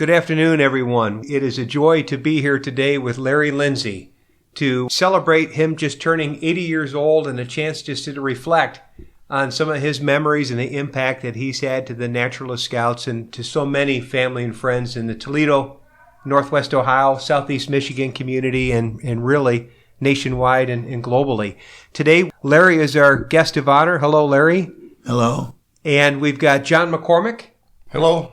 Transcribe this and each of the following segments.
Good afternoon, everyone. It is a joy to be here today with Larry Lindsay to celebrate him just turning 80 years old and a chance just to reflect on some of his memories and the impact that he's had to the Naturalist Scouts and to so many family and friends in the Toledo, Northwest Ohio, Southeast Michigan community, and really nationwide and globally. Today, Larry is our guest of honor. Hello, Larry. Hello. And we've got John McCormick. Hello.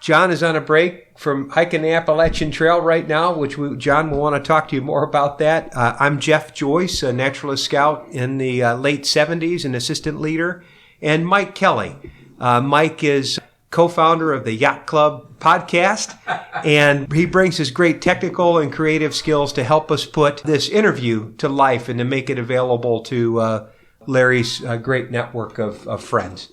John is on a break from hiking the Appalachian Trail right now, which John will want to talk to you more about that. I'm Jeff Joyce, a Naturalist Scout in the late 70s, an assistant leader, and Mike Kelly. Mike is co-founder of the Yacht Club podcast, and he brings his great technical and creative skills to help us put this interview to life and to make it available to Larry's great network of friends.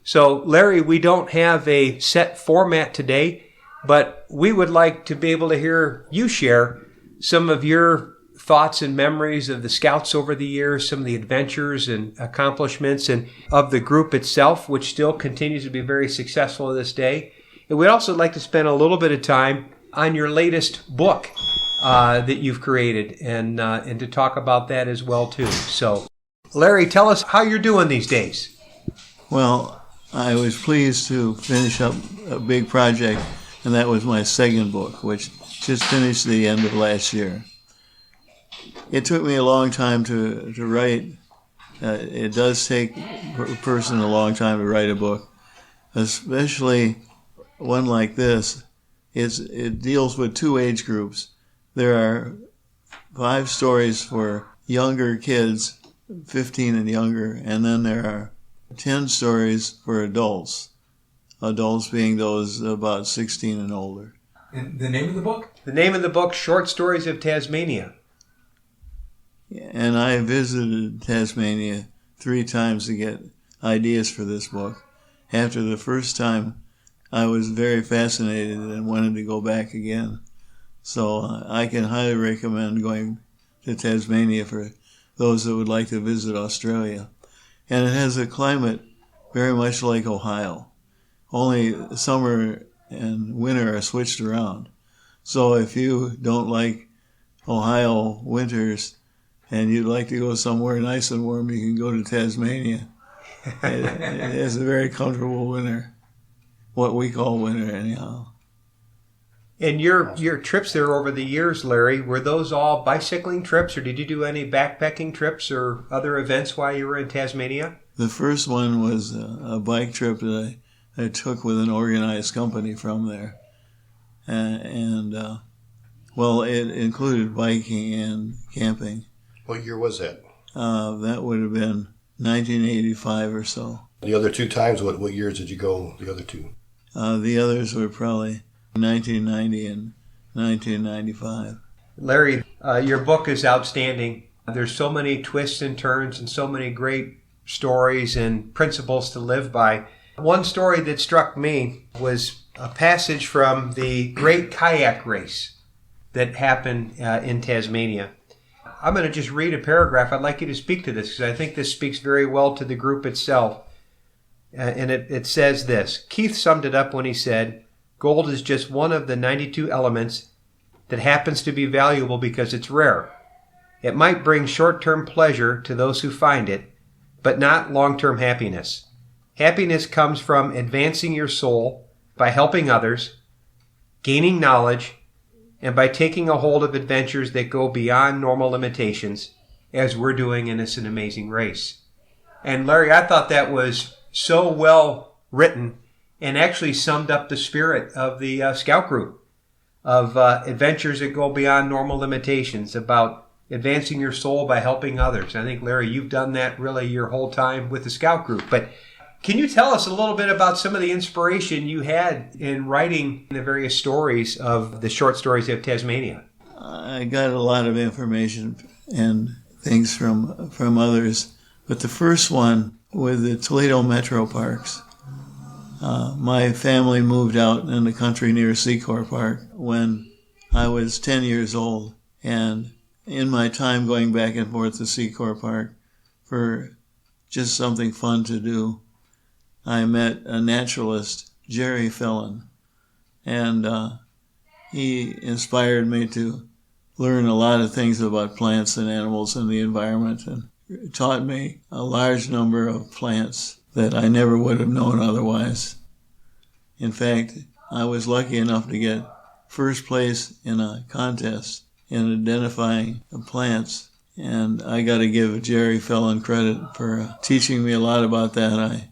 So, Larry, we don't have a set format today, but we would like to be able to hear you share some of your thoughts and memories of the Scouts over the years, some of the adventures and accomplishments and of the group itself, which still continues to be very successful to this day. And we'd also like to spend a little bit of time on your latest book that you've created and to talk about that as well, too. So, Larry, tell us how you're doing these days. Well, I was pleased to finish up a big project, and that was my second book, which just finished the end of last year. It took me a long time to write. It does take a person a long time to write a book, especially one like this. It deals with two age groups. There are 5 stories for younger kids, 15 and younger, and then there are 10 stories for adults being those about 16 and older. And the name of the book? The name of the book, Short Stories of Tasmania. And I visited Tasmania 3 times to get ideas for this book. After the first time, I was very fascinated and wanted to go back again. So I can highly recommend going to Tasmania for those that would like to visit Australia. And it has a climate very much like Ohio. Only summer and winter are switched around. So if you don't like Ohio winters and you'd like to go somewhere nice and warm, you can go to Tasmania. It has a very comfortable winter, what we call winter anyhow. And your trips there over the years, Larry, were those all bicycling trips, or did you do any backpacking trips or other events while you were in Tasmania? The first one was a bike trip that I took with an organized company from there. Well, it included biking and camping. What year was that? That would have been 1985 or so. The other 2 times, what years did you go, the other 2? The others were probably 1990 and 1995. Larry, your book is outstanding. There's so many twists and turns and so many great stories and principles to live by. One story that struck me was a passage from the great kayak race that happened in Tasmania. I'm going to just read a paragraph. I'd like you to speak to this because I think this speaks very well to the group itself. And it says this. Keith summed it up when he said, "Gold is just one of the 92 elements that happens to be valuable because it's rare. It might bring short-term pleasure to those who find it, but not long-term happiness. Happiness comes from advancing your soul by helping others, gaining knowledge, and by taking a hold of adventures that go beyond normal limitations, as we're doing in this amazing race." And Larry, I thought that was so well written and actually summed up the spirit of the Scout group, of adventures that go beyond normal limitations, about advancing your soul by helping others. I think, Larry, you've done that really your whole time with the Scout group. But can you tell us a little bit about some of the inspiration you had in writing the various stories of the Short Stories of Tasmania? I got a lot of information and things from others, but the first one with the Toledo Metro Parks. My family moved out in the country near Secor Park when I was 10 years old, and in my time going back and forth to Secor Park for just something fun to do, I met a naturalist, Jerry Fellon, And he inspired me to learn a lot of things about plants and animals and the environment, and taught me a large number of plants that I never would have known otherwise. In fact, I was lucky enough to get first place in a contest in identifying the plants, and I got to give Jerry Fellon credit for teaching me a lot about that. I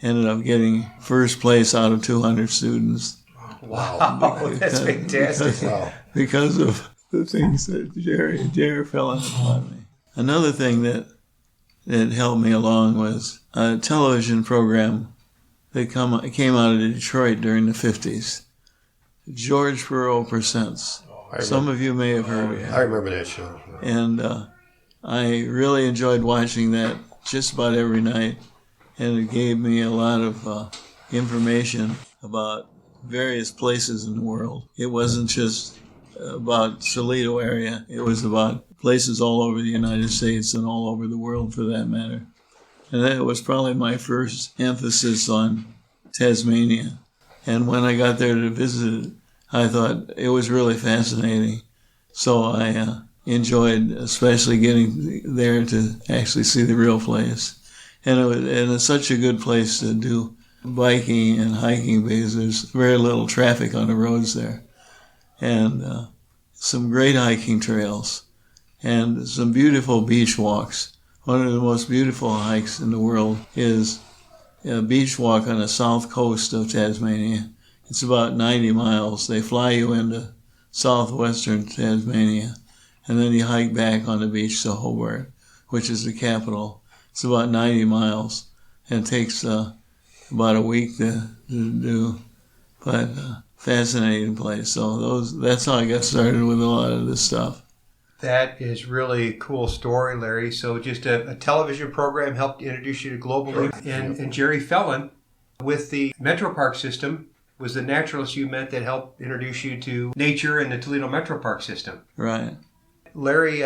ended up getting first place out of 200 students. Wow, that's fantastic. Because of the things that Jerry Fellon had taught me. Another thing that helped me along was a television program that came out of Detroit during the 50s. George Perot Presents. Some of you may have heard of it. I remember that show. And I really enjoyed watching that just about every night, and it gave me a lot of information about various places in the world. It wasn't just about Toledo area. It was about places all over the United States and all over the world, for that matter. And that was probably my first emphasis on Tasmania. And when I got there to visit it, I thought it was really fascinating. So I enjoyed especially getting there to actually see the real place. And it's such a good place to do biking and hiking because there's very little traffic on the roads there. And some great hiking trails and some beautiful beach walks. One of the most beautiful hikes in the world is a beach walk on the south coast of Tasmania. It's about 90 miles. They fly you into southwestern Tasmania, and then you hike back on the beach to Hobart, which is the capital. It's about 90 miles, and it takes about a week to do, but fascinating place. So that's how I got started with a lot of this stuff. That is really a cool story, Larry. So just a television program helped introduce you to globally. And Jerry Fellon, with the Metro Park system, was the naturalist you met that helped introduce you to nature and the Toledo Metro Park system. Right. Larry,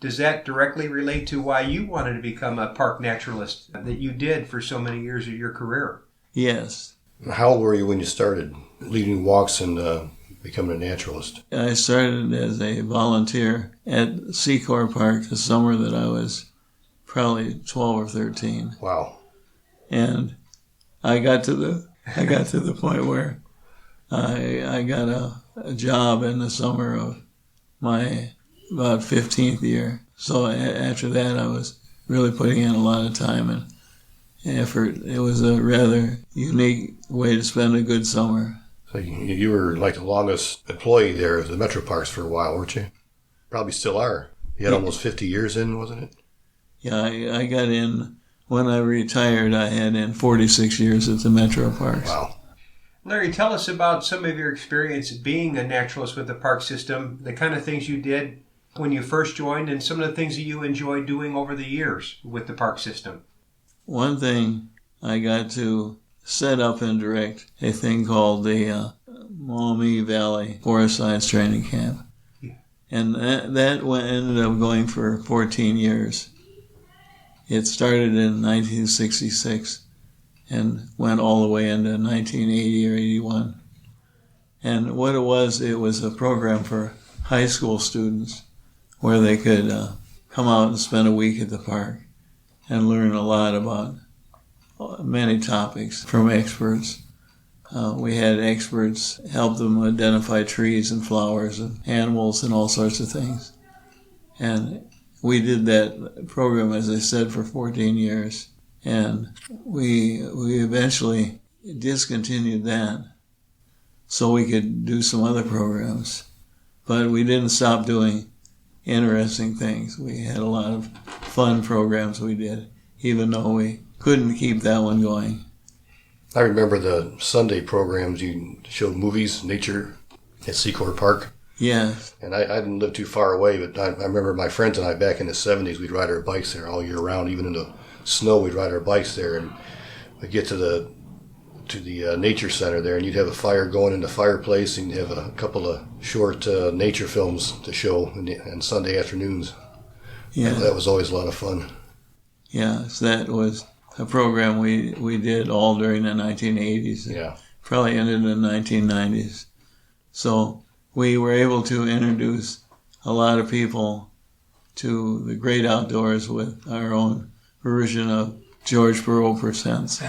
does that directly relate to why you wanted to become a park naturalist that you did for so many years of your career? Yes. How old were you when you started leading walks and becoming a naturalist? I started as a volunteer at Secor Park the summer that I was probably 12 or 13. Wow. And I got to the point where I got a job in the summer of my about 15th year. So after that, I was really putting in a lot of time and effort. It was a rather unique way to spend a good summer. So you were like the longest employee there of the Metro Parks for a while, weren't you? Probably still are. You had almost 50 years in, wasn't it? Yeah, I got in. When I retired, I had in 46 years at the Metro Parks. Wow. Larry, tell us about some of your experience being a naturalist with the park system, the kind of things you did when you first joined, and some of the things that you enjoyed doing over the years with the park system. One thing, I got to set up and direct a thing called the Maumee Valley Forest Science Training Camp. Yeah. And that ended up going for 14 years. It started in 1966 and went all the way into 1980 or 81. And what it was a program for high school students where they could come out and spend a week at the park and learn a lot about many topics from experts. We had experts help them identify trees and flowers and animals and all sorts of things. And we did that program, as I said, for 14 years. And we eventually discontinued that so we could do some other programs. But we didn't stop doing interesting things. We had a lot of fun programs we did, even though we couldn't keep that one going. I remember the Sunday programs. You showed movies, nature at Secor Park. Yes. And I didn't live too far away, but I remember my friends and I back in the 70s, we'd ride our bikes there all year round. Even in the snow, we'd ride our bikes there. And we'd get to the nature center there, and you'd have a fire going in the fireplace, and you'd have a couple of short nature films to show on Sunday afternoons. Yeah. That was always a lot of fun. Yes, that was a program we did all during the 1980s. Yeah. probably ended in the 1990s. So we were able to introduce a lot of people to the great outdoors with our own version of George Perot Presents.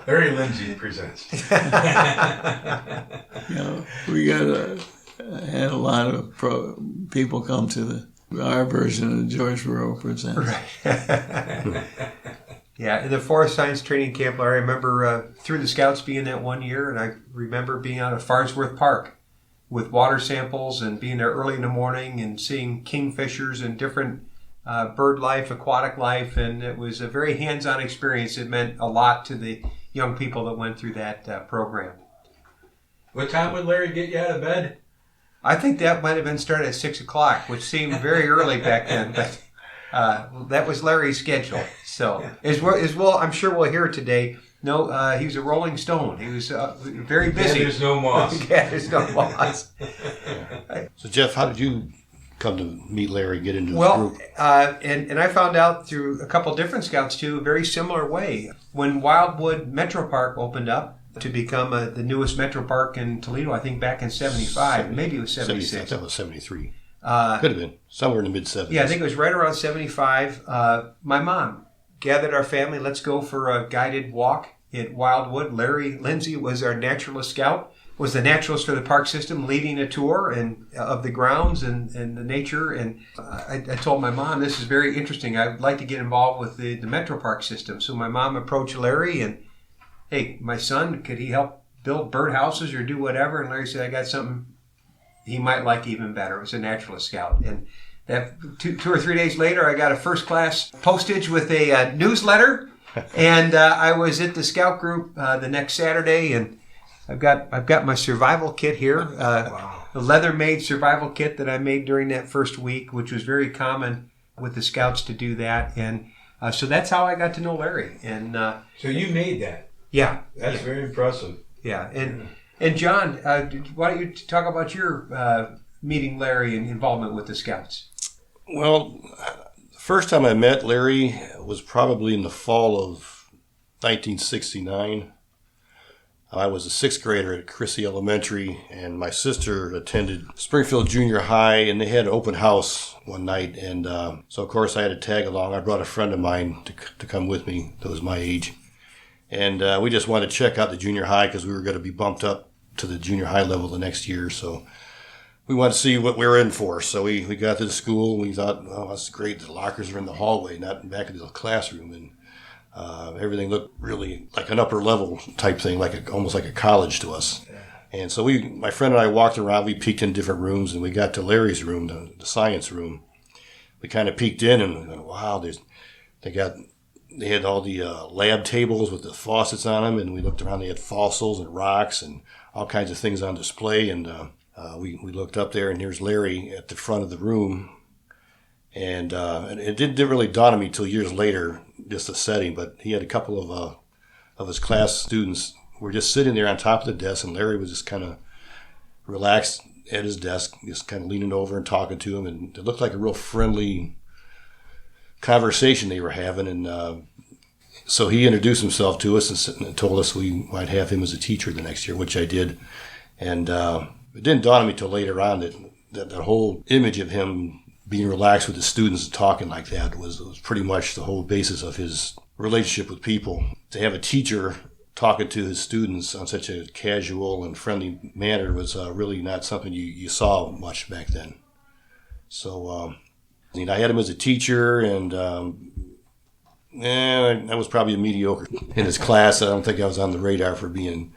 Larry Lindsay presents. We had a lot of people come to our version of George Perot Presents. Right. Yeah, in the Forest Science Training Camp, Larry, I remember through the Scouts being that one year, and I remember being out at Farnsworth Park with water samples and being there early in the morning and seeing kingfishers and different bird life, aquatic life, and it was a very hands-on experience. It meant a lot to the young people that went through that program. What time would Larry get you out of bed? I think that might have been started at 6 o'clock, which seemed very early back then, but that was Larry's schedule. So, as well, I'm sure we'll hear today. No, he was a Rolling Stone. He was very busy. There's no moss. There's no moss. So, Jeff, how did you come to meet Larry, get into his Well, group? and I found out through a couple different Scouts, too, a very similar way. When Wildwood Metro Park opened up to become the newest Metro Park in Toledo, I think back in 75, maybe it was 76. That was 73. Could have been. Somewhere in the mid-70s. Yeah, I think it was right around 75. My mom gathered our family. Let's go for a guided walk at Wildwood. Larry Lindsay was our naturalist scout, was the naturalist for the park system, leading a tour of the grounds and the nature. And I told my mom, this is very interesting. I'd like to get involved with the Metro Park system. So my mom approached Larry and, hey, my son, could he help build birdhouses or do whatever? And Larry said, I got something he might like even better. It was a naturalist scout. And that 2 or 3 days later, I got a first class postage with a newsletter. And I was at the scout group the next Saturday, and I've got my survival kit here, Wow. a leather-made survival kit that I made during that first week, which was very common with the scouts to do that. And so that's how I got to know Larry. And So you made that. yeah, That's very impressive. yeah. And John, why don't you talk about your meeting Larry and involvement with the scouts? Well, the first time I met Larry was probably in the fall of 1969. I was a sixth grader at Chrissy Elementary, and my sister attended Springfield Junior High, and they had an open house one night. And so, of course, I had to tag along. I brought a friend of mine to come with me that was my age. And we just wanted to check out the junior high because we were going to be bumped up to the junior high level the next year. So we wanted to see what we were in for. So we got to the school. And we thought, oh, that's great. The lockers are in the hallway, not back in the classroom. And everything looked really like an upper level type thing, almost like a college to us. And so my friend and I walked around. We peeked in different rooms, and we got to Larry's room, the science room. We kind of peeked in, and we went, wow, they had all the lab tables with the faucets on them, and we looked around. They had fossils and rocks and all kinds of things on display. And we looked up there, and here's Larry at the front of the room. And it didn't really dawn on me until years later, just the setting. But he had a couple of his class students were just sitting there on top of the desk, and Larry was just kind of relaxed at his desk, just kind of leaning over and talking to him. And it looked like a real friendly conversation they were having. And so he introduced himself to us and told us we might have him as a teacher the next year, which I did. And it didn't dawn on me till later on that whole image of him being relaxed with the students and talking like that was pretty much the whole basis of his relationship with people. To have a teacher talking to his students on such a casual and friendly manner was really not something you saw much back then. So I had him as a teacher, and I was probably a mediocre in his class. I don't think I was on the radar for being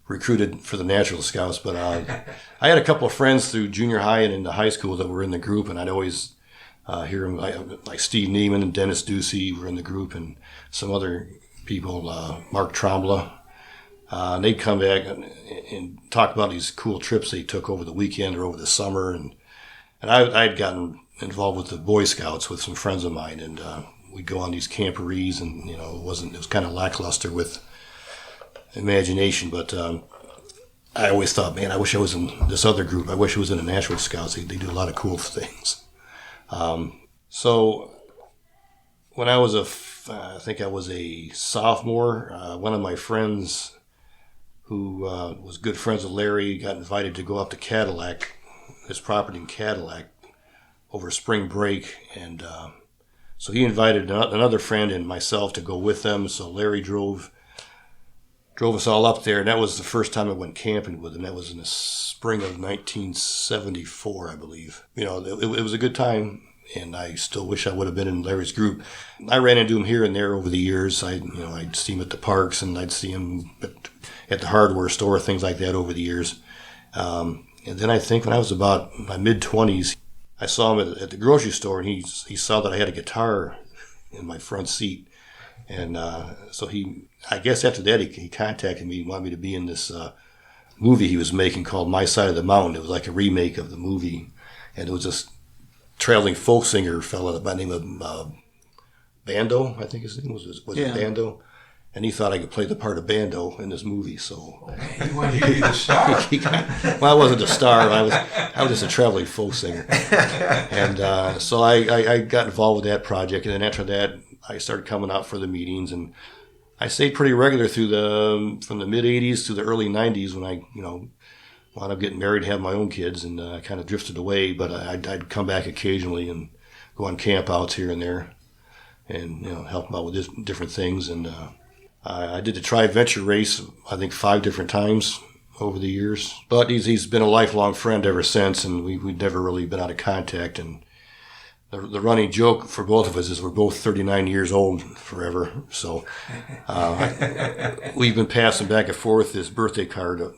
recruited for the Natural Scouts, but I had a couple of friends through junior high and into high school that were in the group, and I'd always hear them, like Steve Neiman and Dennis Ducey were in the group, and some other people, Mark Trombla. And they'd come back and talk about these cool trips they took over the weekend or over the summer, and I'd gotten involved with the Boy Scouts with some friends of mine, and we'd go on these camporees, and it was kind of lackluster with imagination, but I always thought, man, I wish I was in this other group. I wish I was in the Natural Scouts. They do a lot of cool things. So when I was I think I was a sophomore, one of my friends who was good friends with Larry, got invited to go up to Cadillac, his property in Cadillac, over spring break. And so he invited another friend and myself to go with them. So Larry drove us all up there, and that was the first time I went camping with him. That was in the spring of 1974, I believe. You know, it was a good time, and I still wish I would have been in Larry's group. I ran into him here and there over the years. I'd see him at the parks, and I'd see him at the hardware store, things like that over the years. And then I think when I was about my mid-20s, I saw him at the grocery store, and he saw that I had a guitar in my front seat. And so I guess after that, he contacted me and wanted me to be in this movie he was making called My Side of the Mountain. It was like a remake of the movie. And it was this traveling folk singer fellow by the name of Bando, I think his name was it Bando? And he thought I could play the part of Bando in this movie. So He wanted you to be the star. well, I wasn't a star. I was just a traveling folk singer. And so I got involved with that project. And then after that, I started coming out for the meetings, and I stayed pretty regular from the mid '80s to the early '90s when I wound up getting married, have my own kids, and I kind of drifted away. But I'd come back occasionally and go on camp outs here and there, and help them out with different things. And I did the Tri-Venture race, I think 5 different times over the years. But he's been a lifelong friend ever since, and we've never really been out of contact. And the running joke for both of us is we're both 39 years old forever. So we've been passing back and forth this birthday card that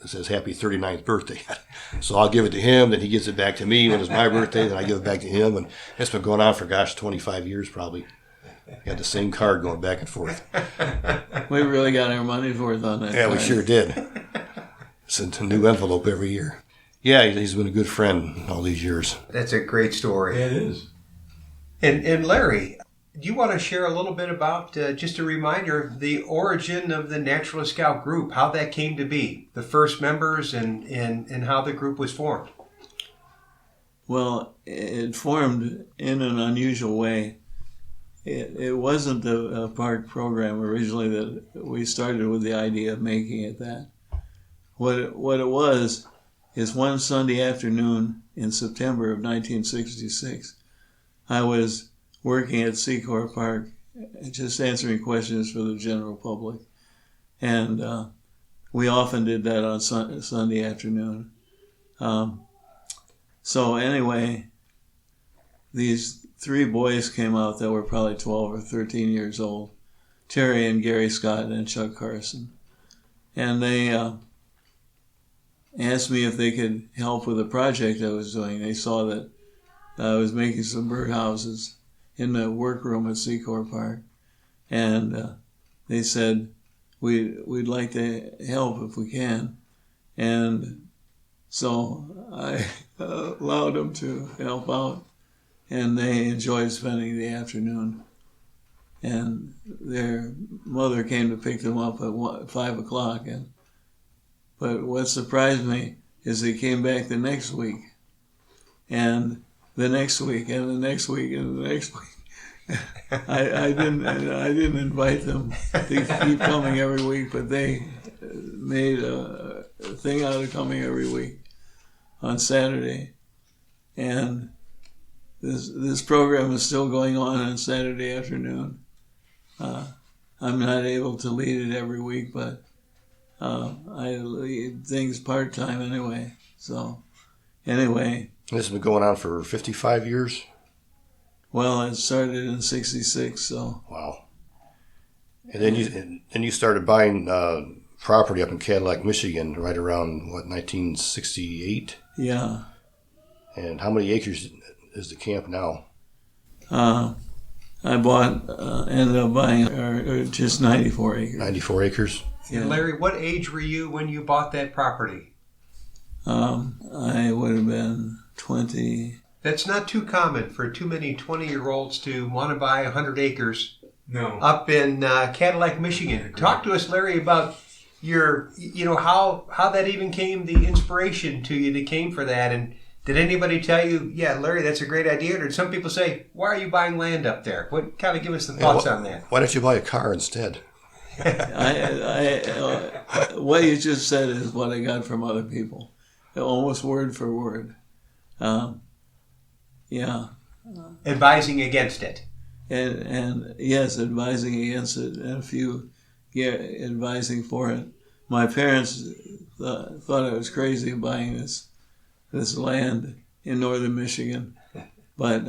says Happy 39th birthday. So I'll give it to him, then he gives it back to me when it's my birthday, then I give it back to him. And it's been going on for, 25 years probably. Got the same card going back and forth. We really got our money's worth on that. Yeah, card. we sure did. It's a new envelope every year. Yeah, he's been a good friend all these years. That's a great story. Yeah, it is. And Larry, do you want to share a little bit about, just a reminder, the origin of the Naturalist Scout group, how that came to be, the first members and how the group was formed? Well, it formed in an unusual way. It wasn't a park program originally that we started with the idea of making it that. What it was is one Sunday afternoon in September of 1966, I was working at Secor Park, just answering questions for the general public. And we often did that on Sunday afternoon. So anyway, these 3 boys came out that were probably 12 or 13 years old, Terry and Gary Scott and Chuck Carson. And they asked me if they could help with a project I was doing. They saw that I was making some birdhouses in the workroom at Secor Park. And they said, we'd like to help if we can. And so I allowed them to help out. And they enjoyed spending the afternoon. And their mother came to pick them up at 5 o'clock. But what surprised me is they came back the next week, and the next week, and the next week, and the next week. I didn't invite them to keep coming every week, but they made a thing out of coming every week on Saturday, and this program is still going on Saturday afternoon. I'm not able to lead it every week, but I lead things part-time anyway. So anyway. This has been going on for 55 years? Well, it started in 66, so. Wow. And then you started buying property up in Cadillac, Michigan, right around, 1968? Yeah. And how many acres is the camp now? I ended up buying just 94 acres. 94 acres? Yeah. And Larry, what age were you when you bought that property? I would have been 20. That's not too common for too many 20-year-olds to want to buy 100 acres up in Cadillac, Michigan. Talk to us, Larry, about your, how that even came, the inspiration to you that came for that. And did anybody tell you, yeah, Larry, that's a great idea? Or did some people say, why are you buying land up there? Kind of give us the thoughts on that. Why don't you buy a car instead? What you just said is what I got from other people, almost word for word. Yeah. Advising against it. And yes, advising against it, and a few advising for it. My parents thought I was crazy buying this land in northern Michigan, but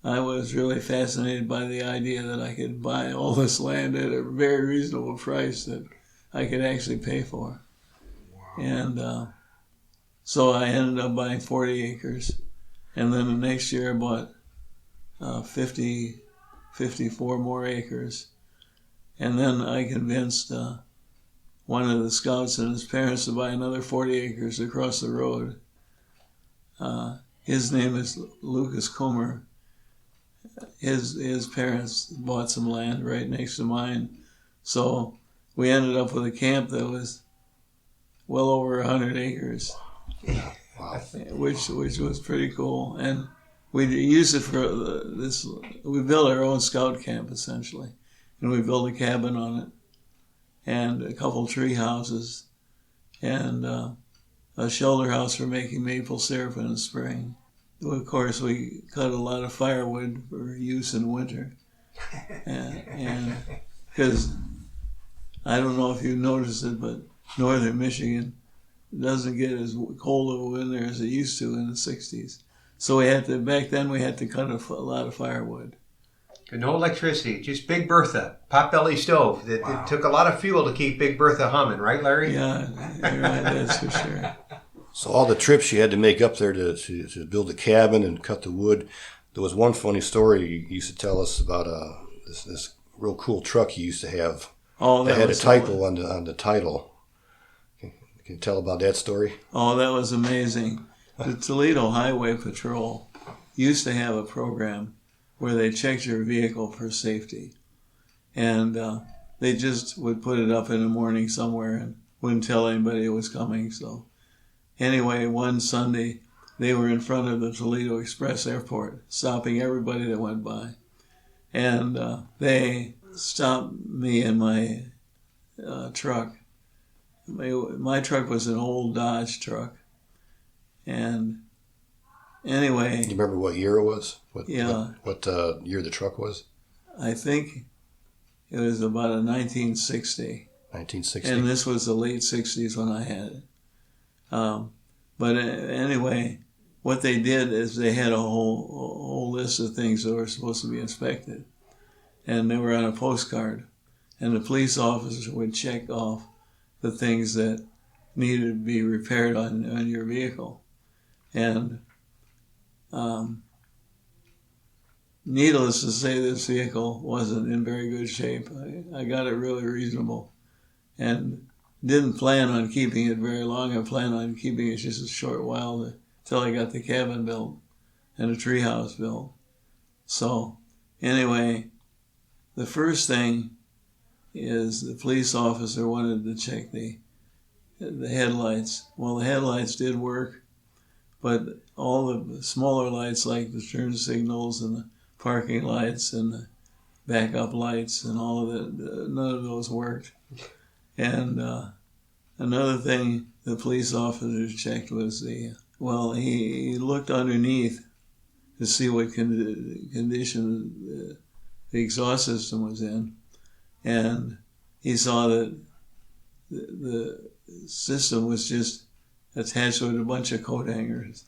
I was really fascinated by the idea that I could buy all this land at a very reasonable price that I could actually pay for. Wow. And so I ended up buying 40 acres. And then the next year I bought 54 more acres. And then I convinced one of the scouts and his parents to buy another 40 acres across the road. His name is Lucas Comer. His parents bought some land right next to mine. So we ended up with a camp that was well over 100 acres. Wow. Which was pretty cool. And we used it for this. We built our own scout camp, essentially. And we built a cabin on it, and a couple tree houses, and a shelter house for making maple syrup in the spring. Of course, we cut a lot of firewood for use in winter. And because I don't know if you noticed it, but northern Michigan doesn't get as cold of a winter as it used to in the 60s. So back then we had to cut a lot of firewood. No electricity, just Big Bertha, potbelly stove. It took a lot of fuel to keep Big Bertha humming, right, Larry? Yeah, you're right, that's for sure. So all the trips you had to make up there to build a cabin and cut the wood. There was one funny story you used to tell us about this real cool truck you used to have. Oh, that had a typo on the title. Can you tell about that story? Oh, that was amazing. The Toledo Highway Patrol used to have a program where they checked your vehicle for safety. And they just would put it up in the morning somewhere and wouldn't tell anybody it was coming. So anyway, one Sunday, they were in front of the Toledo Express Airport, stopping everybody that went by. And they stopped me in my truck. My truck was an old Dodge truck. And anyway... You remember what year it was? What year the truck was? I think it was about a 1960. 1960. And this was the late 60s when I had it. But anyway, what they did is they had a whole list of things that were supposed to be inspected. And they were on a postcard. And the police officer would check off the things that needed to be repaired on your vehicle. And needless to say, this vehicle wasn't in very good shape. I got it really reasonable and didn't plan on keeping it very long. I planned on keeping it just a short while until I got the cabin built and a treehouse built. So anyway, the first thing is the police officer wanted to check the headlights. Well, the headlights did work, but all the smaller lights like the turn signals and the parking lights and the backup lights and all of that, none of those worked. And another thing the police officer checked was he looked underneath to see what condition the exhaust system was in. And he saw that the system was just attached with a bunch of coat hangers.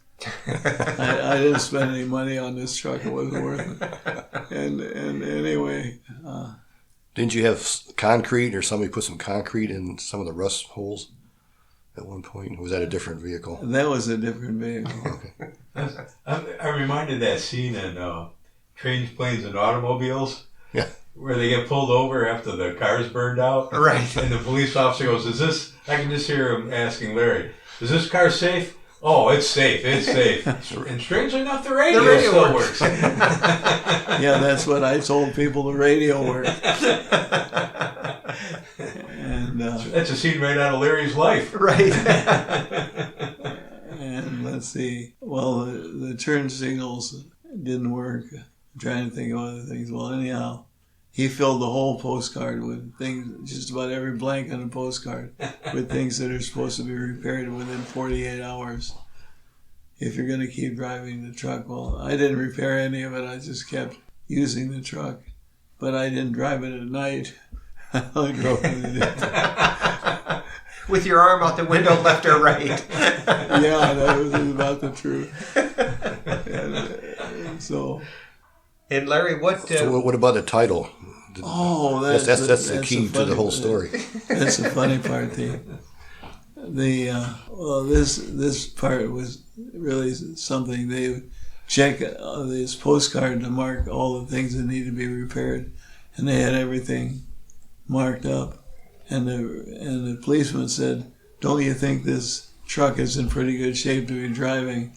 I didn't spend any money on this truck. It wasn't worth it. And anyway... Didn't you have concrete or somebody put some concrete in some of the rust holes at one point? Or was that a different vehicle? That was a different vehicle. Okay. I'm reminded of that scene in Trains, Planes, and Automobiles. Yeah. Where they get pulled over after the car's burned out. Right. And the police officer goes, I can just hear him asking Larry, is this car safe? Oh, it's safe. It's safe. And strangely enough, the radio still works. Yeah, that's what I told people. The radio worked. And that's a scene right out of Larry's life. Right. And let's see. Well, the turn signals didn't work. I'm trying to think of other things. Well, anyhow, he filled the whole postcard with things, just about every blank on a postcard, with things that are supposed to be repaired within 48 hours. If you're going to keep driving the truck, well, I didn't repair any of it. I just kept using the truck. But I didn't drive it at night. I only drove it at day. With your arm out the window, left or right. Yeah, that was about the truth. And Larry, what... So what about the title? That's the key to the whole story. That's the funny part. This part was really something. They check this postcard to mark all the things that need to be repaired, and they had everything marked up. And the policeman said, "Don't you think this truck is in pretty good shape to be driving?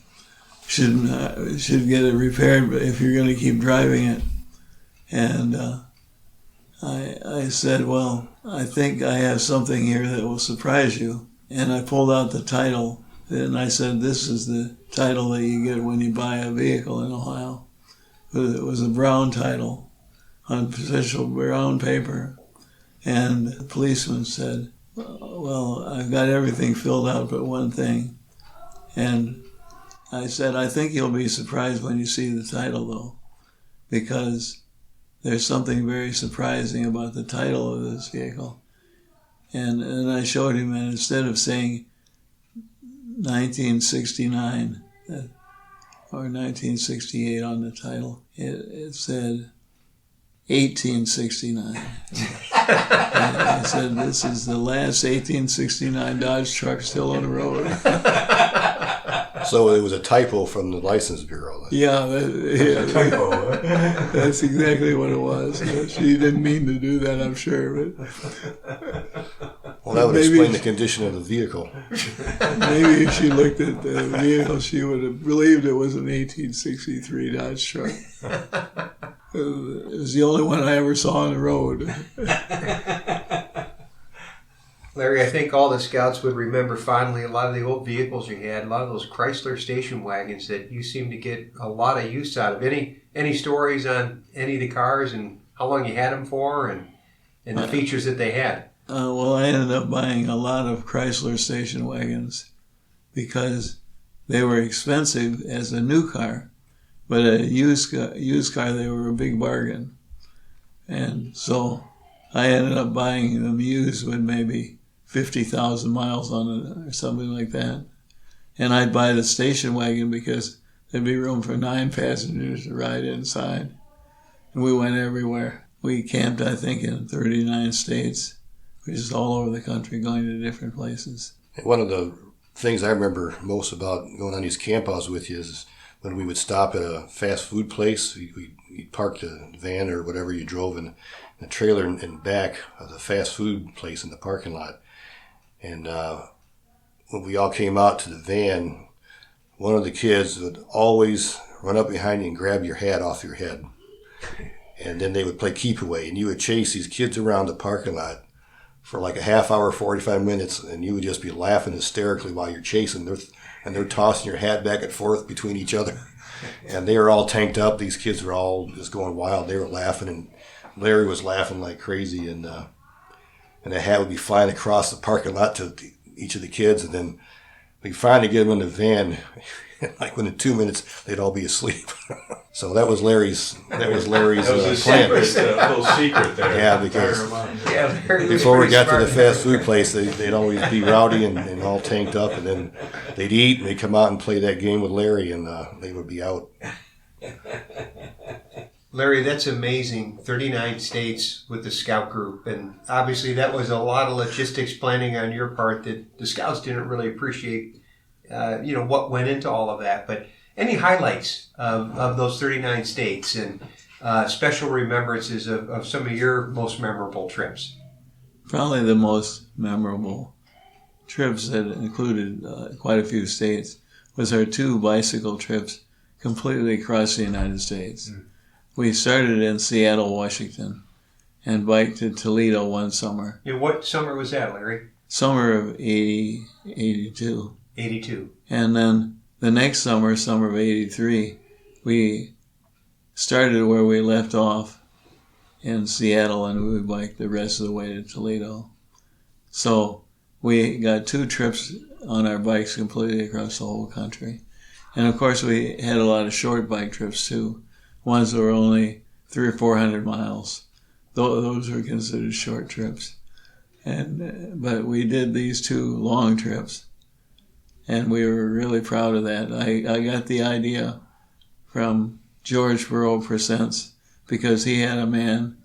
Should get it repaired if you're going to keep driving it." And I said, "Well, I think I have something here that will surprise you." And I pulled out the title, and I said, "This is the title that you get when you buy a vehicle in Ohio." It was a brown title on official brown paper. And the policeman said, "Well, I've got everything filled out but one thing." And I said, "I think you'll be surprised when you see the title, though, because there's something very surprising about the title of this vehicle." And I showed him, and instead of saying 1969 or 1968 on the title, it said 1869. And I said, "This is the last 1869 Dodge truck still on the road." So it was a typo from the license bureau. Yeah, Typo. that's exactly what it was. She didn't mean to do that, I'm sure. But Well, that would explain the condition of the vehicle. Maybe if she looked at the vehicle, she would have believed it was an 1863 Dodge truck. It was the only one I ever saw on the road. Larry, I think all the scouts would remember fondly a lot of the old vehicles you had, a lot of those Chrysler station wagons that you seem to get a lot of use out of. Any stories on any of the cars and how long you had them for and the features that they had? Well, I ended up buying a lot of Chrysler station wagons because they were expensive as a new car, but a used car, they were a big bargain. And so I ended up buying them used with maybe 50,000 miles on it or something like that. And I'd buy the station wagon because there'd be room for 9 passengers to ride inside. And we went everywhere. We camped, I think, in 39 states, which is all over the country, going to different places. One of the things I remember most about going on these campouts with you is when we would stop at a fast food place. We'd park the van or whatever you drove in the trailer in back of the fast food place in the parking lot. And when we all came out to the van, one of the kids would always run up behind you and grab your hat off your head. And then they would play keep away, and you would chase these kids around the parking lot for like a half hour, 45 minutes, and you would just be laughing hysterically while you're chasing. They're tossing your hat back and forth between each other. And they were all tanked up. These kids were all just going wild. They were laughing, and Larry was laughing like crazy, and the hat would be flying across the parking lot to each of the kids, and then we finally get them in the van. Like within 2 minutes, they'd all be asleep. So that was Larry's That was his plan. little secret there. Yeah, because before we got to the fast food place, they'd always be rowdy and all tanked up, and then they'd eat and they'd come out and play that game with Larry, and they would be out. Larry, that's amazing. 39 states with the scout group, and obviously that was a lot of logistics planning on your part that the scouts didn't really appreciate. What went into all of that, but any highlights of those 39 states and special remembrances of some of your most memorable trips? Probably the most memorable trips that included quite a few states was our 2 bicycle trips completely across the United States. Mm. We started in Seattle, Washington, and biked to Toledo one summer. What summer was that, Larry? Summer of 82. 82. And then the next summer of 83, we started where we left off in Seattle, and we would bike the rest of the way to Toledo. So we got 2 trips on our bikes completely across the whole country. And of course we had a lot of short bike trips too, ones that were only 300 or 400 miles. Those were considered short trips. But we did these 2 long trips, and we were really proud of that. I got the idea from George Burrow Presents, because he had a man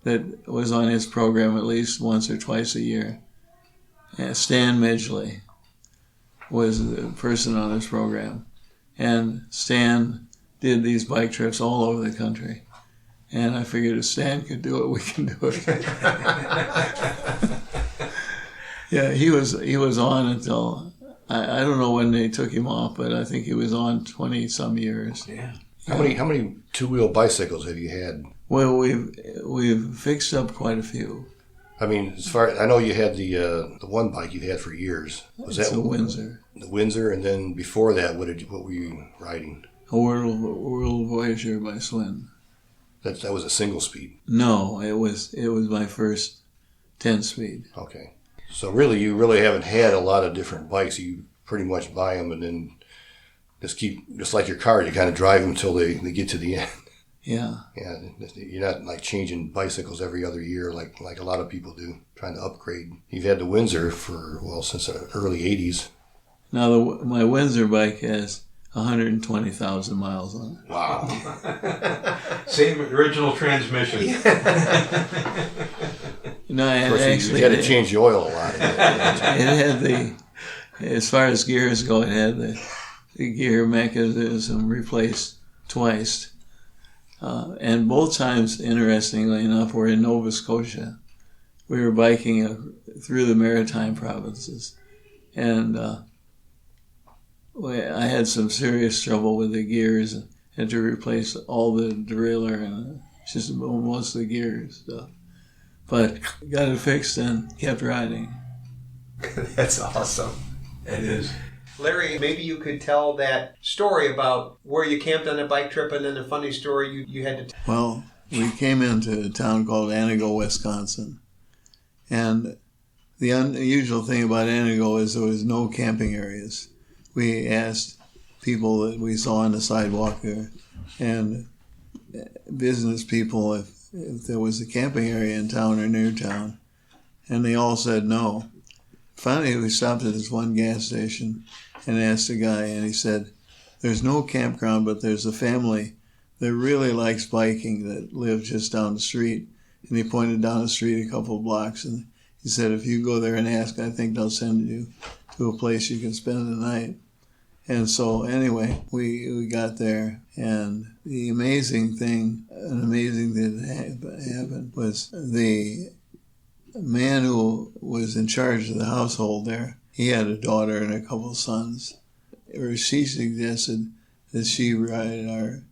that was on his program at least once or twice a year. Stan Midgley was the person on his program. And Stan did these bike trips all over the country. And I figured if Stan could do it, we can do it. Yeah, he was on until, I don't know when they took him off, but I think he was on 20-some years. Yeah. How many 2-wheel bicycles have you had? Well, we've fixed up quite a few. I mean, as far I know, you had the one bike you had for years. Was It's that a Windsor. The Windsor, and then before that, what were you riding? A World Voyager by Swin. That was a single speed. No, it was my first 10-speed. Okay, so really, you really haven't had a lot of different bikes. You pretty much buy them and then just like your car, you kind of drive them until they get to the end. Yeah. Yeah, you're not like changing bicycles every other year like a lot of people do, trying to upgrade. You've had the Windsor since the early 80s. Now, my Windsor bike has 120,000 miles on it. Wow. Same original transmission. No, Of course, you had to change the oil a lot. It had as far as gears go, it had the gear mechanism replaced twice. And both times, interestingly enough, were in Nova Scotia. We were biking through the Maritime provinces. And I had some serious trouble with the gears and had to replace all the derailleur and just most of the gears stuff. But got it fixed and kept riding. That's awesome. It is. Larry, maybe you could tell that story about where you camped on a bike trip, and then a funny story you had to tell. Well, we came into a town called Anago, Wisconsin. And the unusual thing about Anago is there was no camping areas. We asked people that we saw on the sidewalk there and business people if there was a camping area in town or near town. And they all said no. Finally, we stopped at this one gas station and asked the guy, and he said, there's no campground, but there's a family that really likes biking that lives just down the street. And he pointed down the street a couple of blocks, and he said, if you go there and ask, I think they'll send you to a place you can spend the night. And so anyway, we got there, and the amazing thing that happened was the man who was in charge of the household there, he had a daughter and a couple of sons. Or she suggested that she ride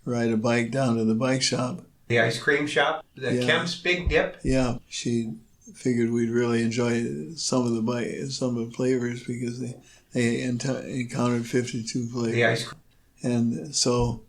a bike down to the bike shop. The ice cream shop? The Kemp's Big Dip? Yeah, she figured we'd really enjoy some of the flavors because they encountered 52 flavors. The ice cream. And so,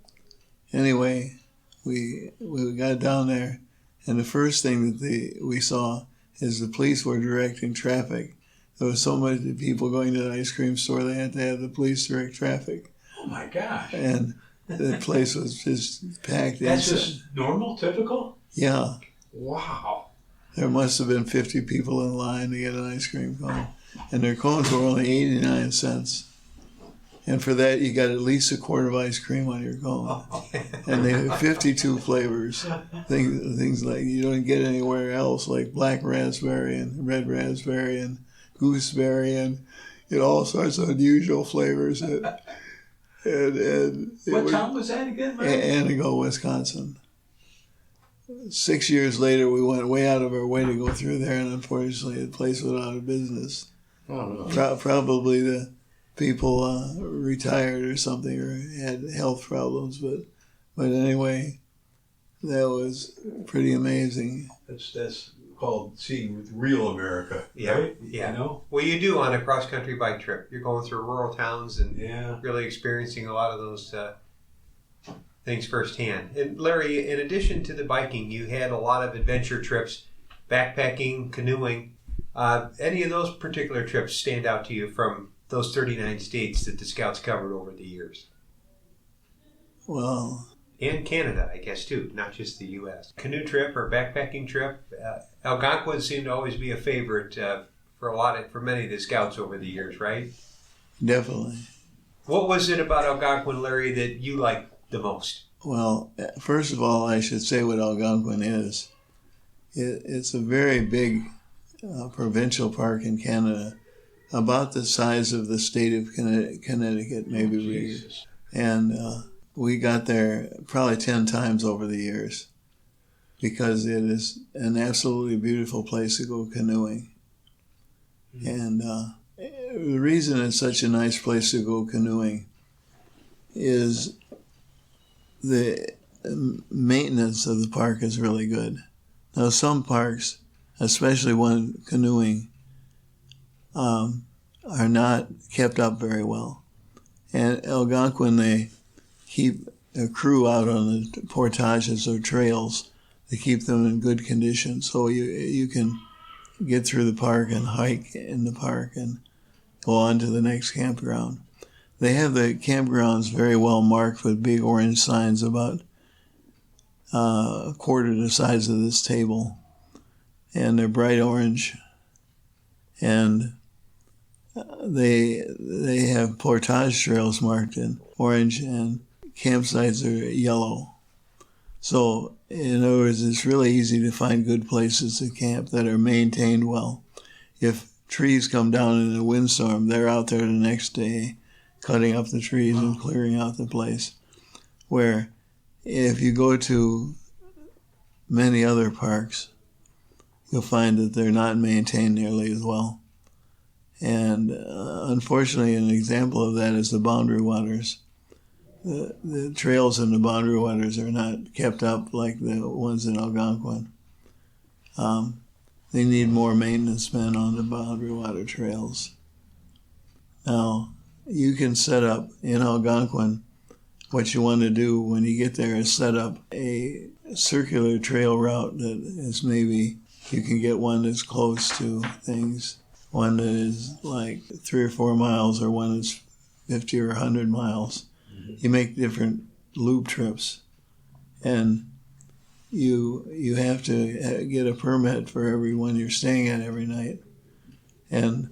anyway, we got down there, and the first thing that we saw is the police were directing traffic. There was so many people going to the ice cream store, they had to have the police direct traffic. Oh my gosh. And the place was just packed. That's inside. just normal, typical? Yeah. Wow. There must have been 50 people in line to get an ice cream cone. And their cones were only 89 cents. And for that, you got at least a quart of ice cream on your cone. And they had 52 flavors. Things like you don't get anywhere else, like black raspberry and red raspberry and gooseberry and all sorts of unusual flavors. And what town was that again, man? Anago, Wisconsin. 6 years later, we went way out of our way to go through there, and unfortunately, the place went out of business. Oh, no. Probably the people retired or something or had health problems, but anyway, that was pretty amazing. That's called seeing real America, right? Yeah. You know? Well, you do on a cross-country bike trip. You're going through rural towns and Yeah. really experiencing a lot of those things firsthand. And Larry, in addition to the biking, you had a lot of adventure trips, backpacking, canoeing. Any of those particular trips stand out to you from those 39 states that the Scouts covered over the years? Well, and Canada, I guess, too, not just the U.S. Canoe trip or backpacking trip. Algonquin seemed to always be a favorite for many of the Scouts over the years, right? definitely. What was it about Algonquin, Larry, that you liked the most? Well, first of all, I should say what Algonquin is. It's a very big provincial park in Canada, about the size of the state of Connecticut, maybe bigger. And we got there probably 10 times over the years because it is an absolutely beautiful place to go canoeing. Mm-hmm. And the reason it's such a nice place to go canoeing is the maintenance of the park is really good. Now, some parks, especially one canoeing, are not kept up very well. And Algonquin, they keep a crew out on the portages or trails to keep them in good condition. So you can get through the park and hike in the park and go on to the next campground. They have the campgrounds very well marked with big orange signs about a quarter the size of this table. And they're bright orange. And they have portage trails marked in orange and campsites are yellow. So, in other words, it's really easy to find good places to camp that are maintained well. If trees come down in a windstorm, they're out there the next day cutting up the trees and clearing out the place. Where if you go to many other parks, you'll find that they're not maintained nearly as well. And unfortunately, an example of that is the boundary waters. The trails in the boundary waters are not kept up like the ones in Algonquin. They need more maintenance men on the boundary water trails. Now, you can set up in Algonquin, what you want to do when you get there is set up a circular trail route that is maybe, you can get one that's close to things, one that is like 3 or 4 miles, or one that's 50 or 100 miles. Mm-hmm. You make different loop trips, and you have to get a permit for every one you're staying at every night. And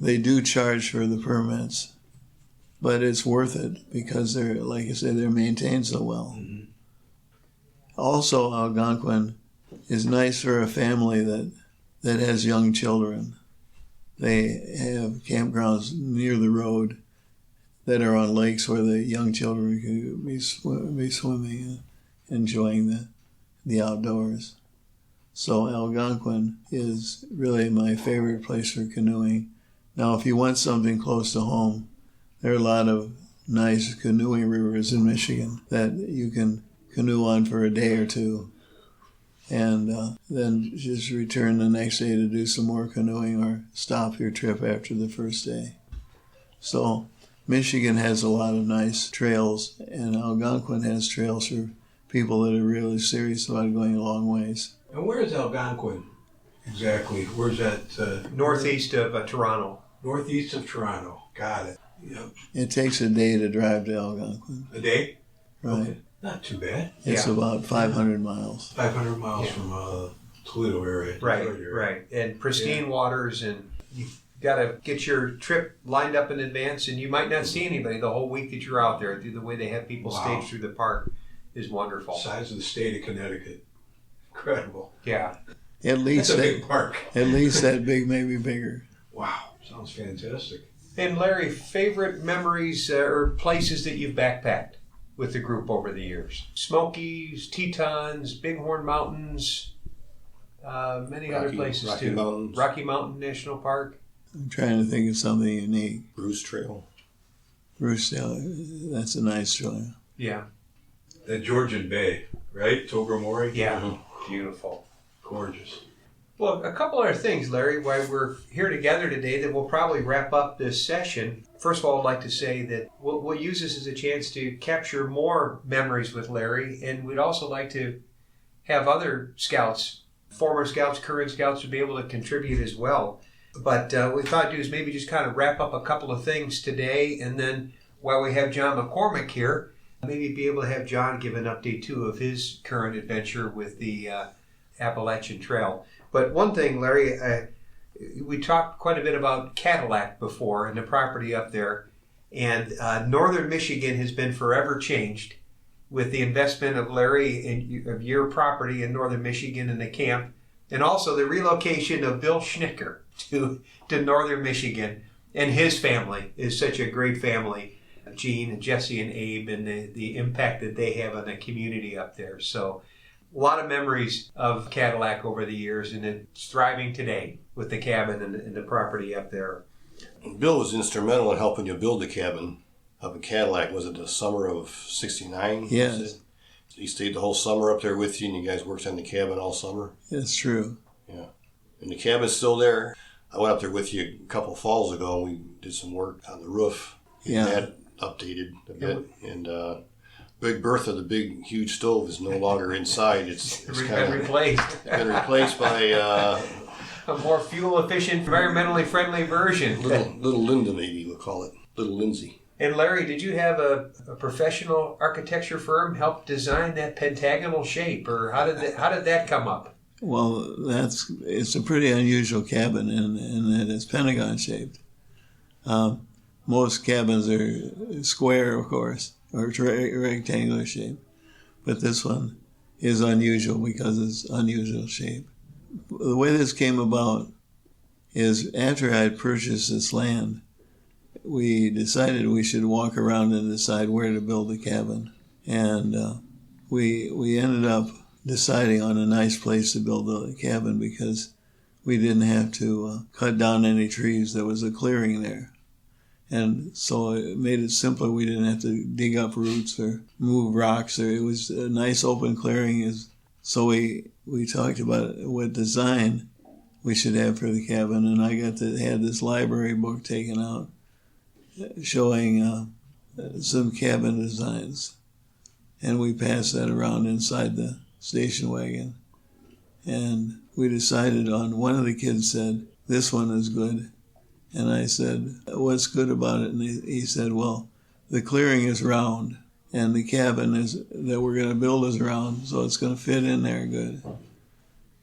they do charge for the permits, but it's worth it because they're, like I said, they're maintained so well. Mm-hmm. Also, Algonquin is nice for a family that has young children. They have campgrounds near the road that are on lakes where the young children could be swimming and enjoying the outdoors. So Algonquin is really my favorite place for canoeing. Now, if you want something close to home, there are a lot of nice canoeing rivers in Michigan that you can canoe on for a day or two, and then just return the next day to do some more canoeing or stop your trip after the first day. So Michigan has a lot of nice trails, and Algonquin has trails for people that are really serious about going a long ways. And where is Algonquin exactly? Where's that? Northeast of Toronto. Northeast of Toronto. Got it. Yep. It takes a day to drive to Algonquin. A day? Right. Okay. Not too bad. It's about 500 miles. 500 miles from Toledo area. Right. And pristine waters, and you've got to get your trip lined up in advance, and you might not see anybody the whole week that you're out there. The way they have people stage through the park is wonderful. Size of the state of Connecticut. Incredible. Yeah. At least that's a big park. At least that big, maybe bigger. Wow. Sounds fantastic. And Larry, favorite memories or places that you've backpacked with the group over the years? Smokies, Tetons, Bighorn Mountains, many other places too. Mountains. Rocky Mountain National Park. I'm trying to think of something unique. Bruce Trail. Bruce Trail, that's a nice trail. Yeah. The Georgian Bay, right? Tobermory? Yeah. Mm-hmm. Beautiful. Gorgeous. Well, a couple other things, Larry, why we're here together today that we'll probably wrap up this session. First of all, I'd like to say that we'll use this as a chance to capture more memories with Larry, and we'd also like to have other scouts, former scouts, current scouts, to be able to contribute as well. But what we thought to do is maybe just kind of wrap up a couple of things today, and then while we have John McCormick here, maybe be able to have John give an update, too, of his current adventure with the Appalachian Trail. But one thing, Larry, we talked quite a bit about Cadillac before and the property up there. And northern Michigan has been forever changed with the investment of Larry of your property in northern Michigan in the camp. And also the relocation of Bill Schnicker to northern Michigan. And his family is such a great family. Gene and Jesse and Abe, and the impact that they have on the community up there. So a lot of memories of Cadillac over the years, and it's thriving today with the cabin and the property up there. Bill was instrumental in helping you build the cabin up in Cadillac. Was it the summer of '69? Yes. He stayed the whole summer up there with you, and you guys worked on the cabin all summer? That's true. Yeah. And the cabin's still there. I went up there with you a couple falls ago, and we did some work on the roof. Yeah. That updated a bit. And Big Bertha, the big, huge stove, is no longer inside. It's been replaced. Been replaced by a more fuel-efficient, environmentally friendly version. Little Linda, maybe we'll call it. Little Lindsay. And Larry, did you have a professional architecture firm help design that pentagonal shape, or how did that come up? Well, it's a pretty unusual cabin in that it's pentagon shaped. Most cabins are square, of course, or rectangular shape, but this one is unusual because it's unusual shape. The way this came about is after I had purchased this land, we decided we should walk around and decide where to build the cabin, and we ended up deciding on a nice place to build the cabin because we didn't have to cut down any trees. There was a clearing there. And so it made it simpler. We didn't have to dig up roots or move rocks. It was a nice open clearing. So we talked about what design we should have for the cabin. And I had this library book taken out showing some cabin designs. And we passed that around inside the station wagon. And we decided on, one of the kids said, this one is good. And I said, what's good about it? And he said, well, the clearing is round, and the cabin that we're going to build is round, so it's going to fit in there good.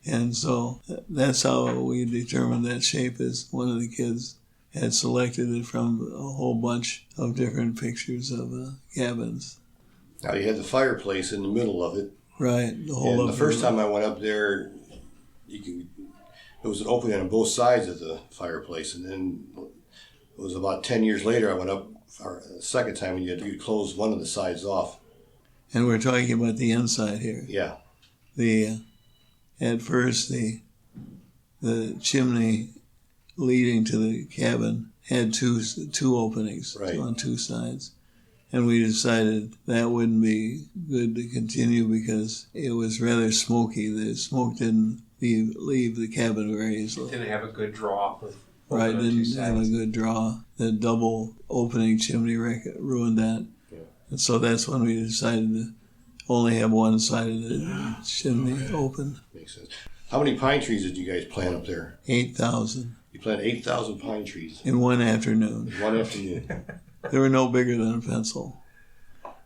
And so that's how we determined that shape. Is one of the kids had selected it from a whole bunch of different pictures of cabins. Now you had the fireplace in the middle of it. Right. The first time I went up there, it was an opening on both sides of the fireplace, and then it was about 10 years later I went up for a second time, and you close one of the sides off. And we're talking about the inside here. Yeah. At first the chimney leading to the cabin had two openings on two sides, and we decided that wouldn't be good to continue because it was rather smoky. The smoke didn't leave the cabin very easily. Didn't have a good draw. Right, didn't have a good draw. The double opening chimney ruined that. Yeah. And so that's when we decided to only have one side of the chimney open. Makes sense. How many pine trees did you guys plant up there? 8,000. You planted 8,000 pine trees? In one afternoon. They were no bigger than a pencil.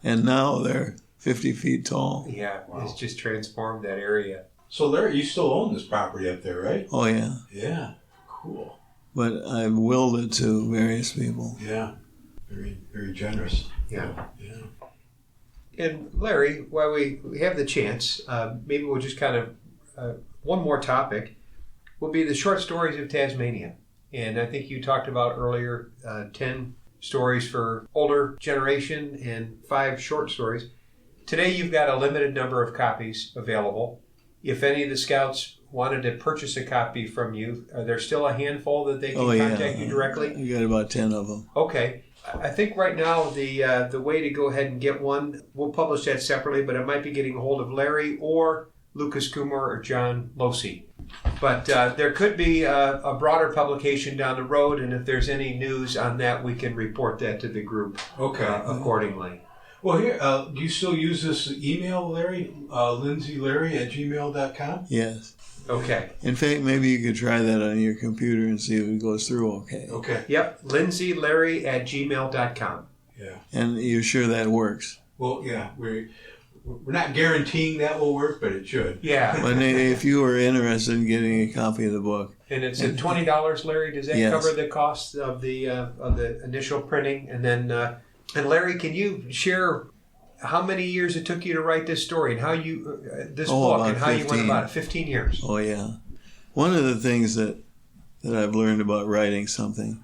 And now they're 50 feet tall. Yeah, wow. It's just transformed that area. So Larry, you still own this property up there, right? Oh, yeah. Yeah, cool. But I've willed it to various people. Yeah, very, very generous. Yeah. And Larry, while we have the chance, maybe we'll just kind of, one more topic will be the short stories of Tasmania. And I think you talked about earlier 10 stories for older generation and 5 short stories. Today you've got a limited number of copies available. If any of the scouts wanted to purchase a copy from you, are there still a handful that they can contact you directly? I got about 10 of them. Okay. I think right now the way to go ahead and get one, we'll publish that separately, but it might be getting a hold of Larry or Lucas Kumar or John Losey But there could be a broader publication down the road, and if there's any news on that, we can report that to the group accordingly. Well, here, do you still use this email, Larry? LindsayLarry@gmail.com? Yes. Okay. In fact, maybe you could try that on your computer and see if it goes through okay. Okay. Yep, LindsayLarry@gmail.com. Yeah. And you're sure that works? Well, yeah, we're not guaranteeing that will work, but it should. Yeah. But if you were interested in getting a copy of the book. And it's at $20, Larry. Does that Yes. cover the cost of the initial printing? And then, and Larry, can you share how many years it took you to write this story and how you book and how 15. you went about it? 15 years. Oh, yeah. One of the things that I've learned about writing something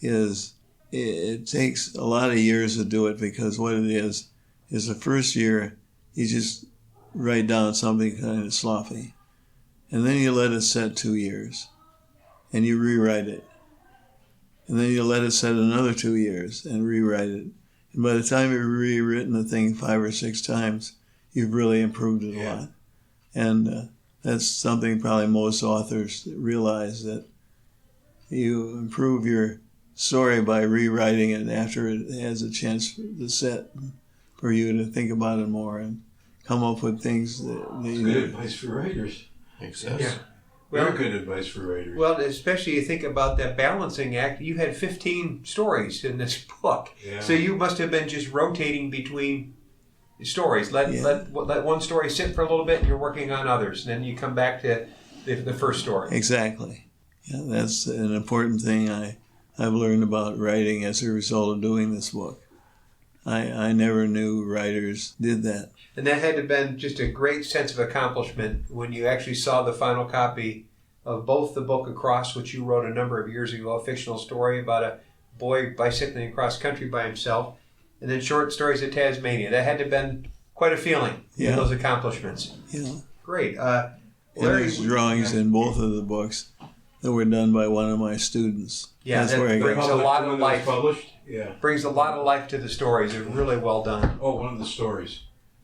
is it takes a lot of years to do it, because what it is the first year you just write down something kind of sloppy. And then you let it set 2 years. And you rewrite it. And then you let it set another 2 years and rewrite it. And by the time you've rewritten the thing 5 or 6 times, you've really improved it a lot. And that's something probably most authors realize, that you improve your story by rewriting it after it has a chance to set, for you to think about it more and come up with things that you Good advice for writers. Makes sense. Yeah. Very good advice for writers. Well, especially you think about that balancing act. You had 15 stories in this book. Yeah. So you must have been just rotating between stories. Let one story sit for a little bit and you're working on others. And then you come back to the first story. Exactly. Yeah, that's an important thing I've learned about writing as a result of doing this book. I never knew writers did that. And that had to have been just a great sense of accomplishment when you actually saw the final copy of both the book Across, which you wrote a number of years ago, a fictional story about a boy bicycling across country by himself, and then Short Stories of Tasmania. That had to have been quite a feeling, those accomplishments. Yeah. Great. And Larry, there's drawings in both of the books that were done by one of my students. Yeah, that's that where I got brings a lot of life. Published? Yeah. Brings a lot of life to the stories. They're really well done. Oh, one of the stories.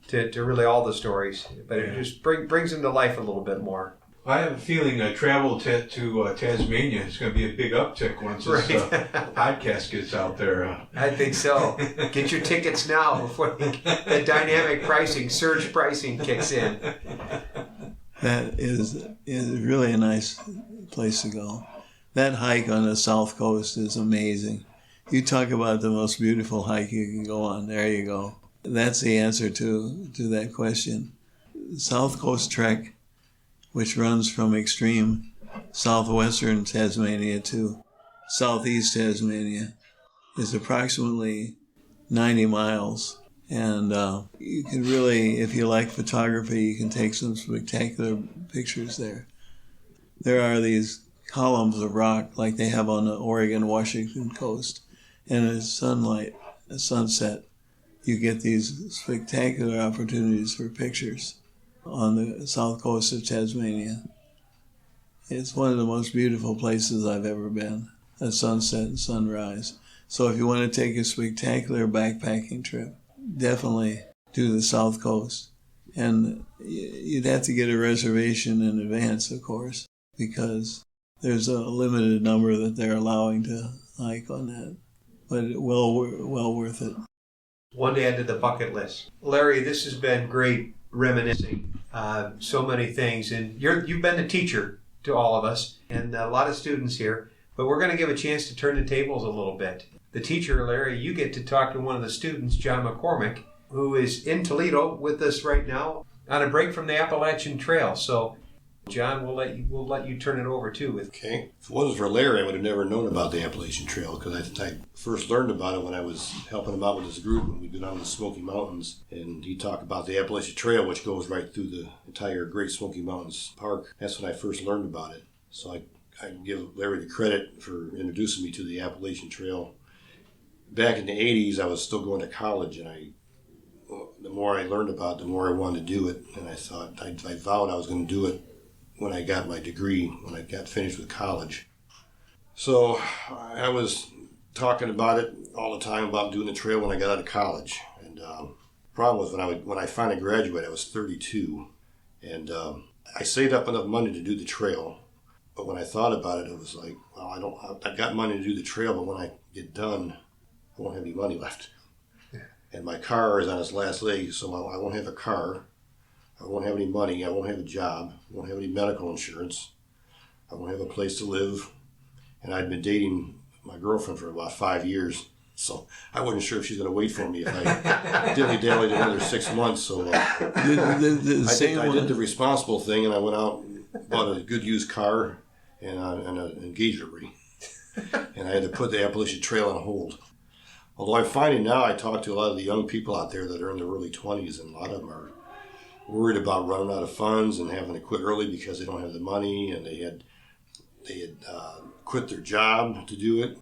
To really all the stories. But it just brings them to life a little bit more. I have a feeling travel to Tasmania is going to be a big uptick once this podcast gets out there. I think so. Get your tickets now before the dynamic pricing, surge pricing kicks in. That is really a nice place to go. That hike on the South Coast is amazing. You talk about the most beautiful hike you can go on. There you go. That's the answer to that question. South Coast Trek, which runs from extreme southwestern Tasmania to southeast Tasmania, is approximately 90 miles. And you can really, if you like photography, you can take some spectacular pictures there. There are these columns of rock like they have on the Oregon-Washington coast. And at sunset, you get these spectacular opportunities for pictures on the south coast of Tasmania. It's one of the most beautiful places I've ever been, at sunset and sunrise. So if you want to take a spectacular backpacking trip, definitely do the south coast. And you'd have to get a reservation in advance, of course, because there's a limited number that they're allowing to hike on that. But well worth it. One to add to the bucket list. Larry, this has been great reminiscing. So many things. And you've been a teacher to all of us and a lot of students here. But we're going to give a chance to turn the tables a little bit. The teacher, Larry, you get to talk to one of the students, John McCormick, who is in Toledo with us right now on a break from the Appalachian Trail. So, John, we'll let you turn it over too. Okay. If it wasn't for Larry, I would have never known about the Appalachian Trail, because I first learned about it when I was helping him out with his group when we'd go down the Smoky Mountains, and he talked about the Appalachian Trail, which goes right through the entire Great Smoky Mountains Park. That's when I first learned about it. So I can give Larry the credit for introducing me to the Appalachian Trail. Back in the 80s, I was still going to college, and the more I learned about it, the more I wanted to do it, and I thought, I vowed I was going to do it when I got my degree, when I got finished with college. So I was talking about it all the time, about doing the trail when I got out of college. And the problem was when I finally graduated, I was 32. And I saved up enough money to do the trail, but when I thought about it, it was like, well, I've got money to do the trail, but when I get done, I won't have any money left. And my car is on its last leg, so I won't have a car. I won't have any money. I won't have a job. I won't have any medical insurance. I won't have a place to live. And I'd been dating my girlfriend for about 5 years, so I wasn't sure if she's going to wait for me if I dilly-dallied another 6 months. So I did the responsible thing, and I went out and bought a good used car and an engagement ring. And I had to put the Appalachian Trail on hold. Although I'm finding now, I talk to a lot of the young people out there that are in their early 20s, and a lot of them are worried about running out of funds and having to quit early because they don't have the money, and they had quit their job to do it.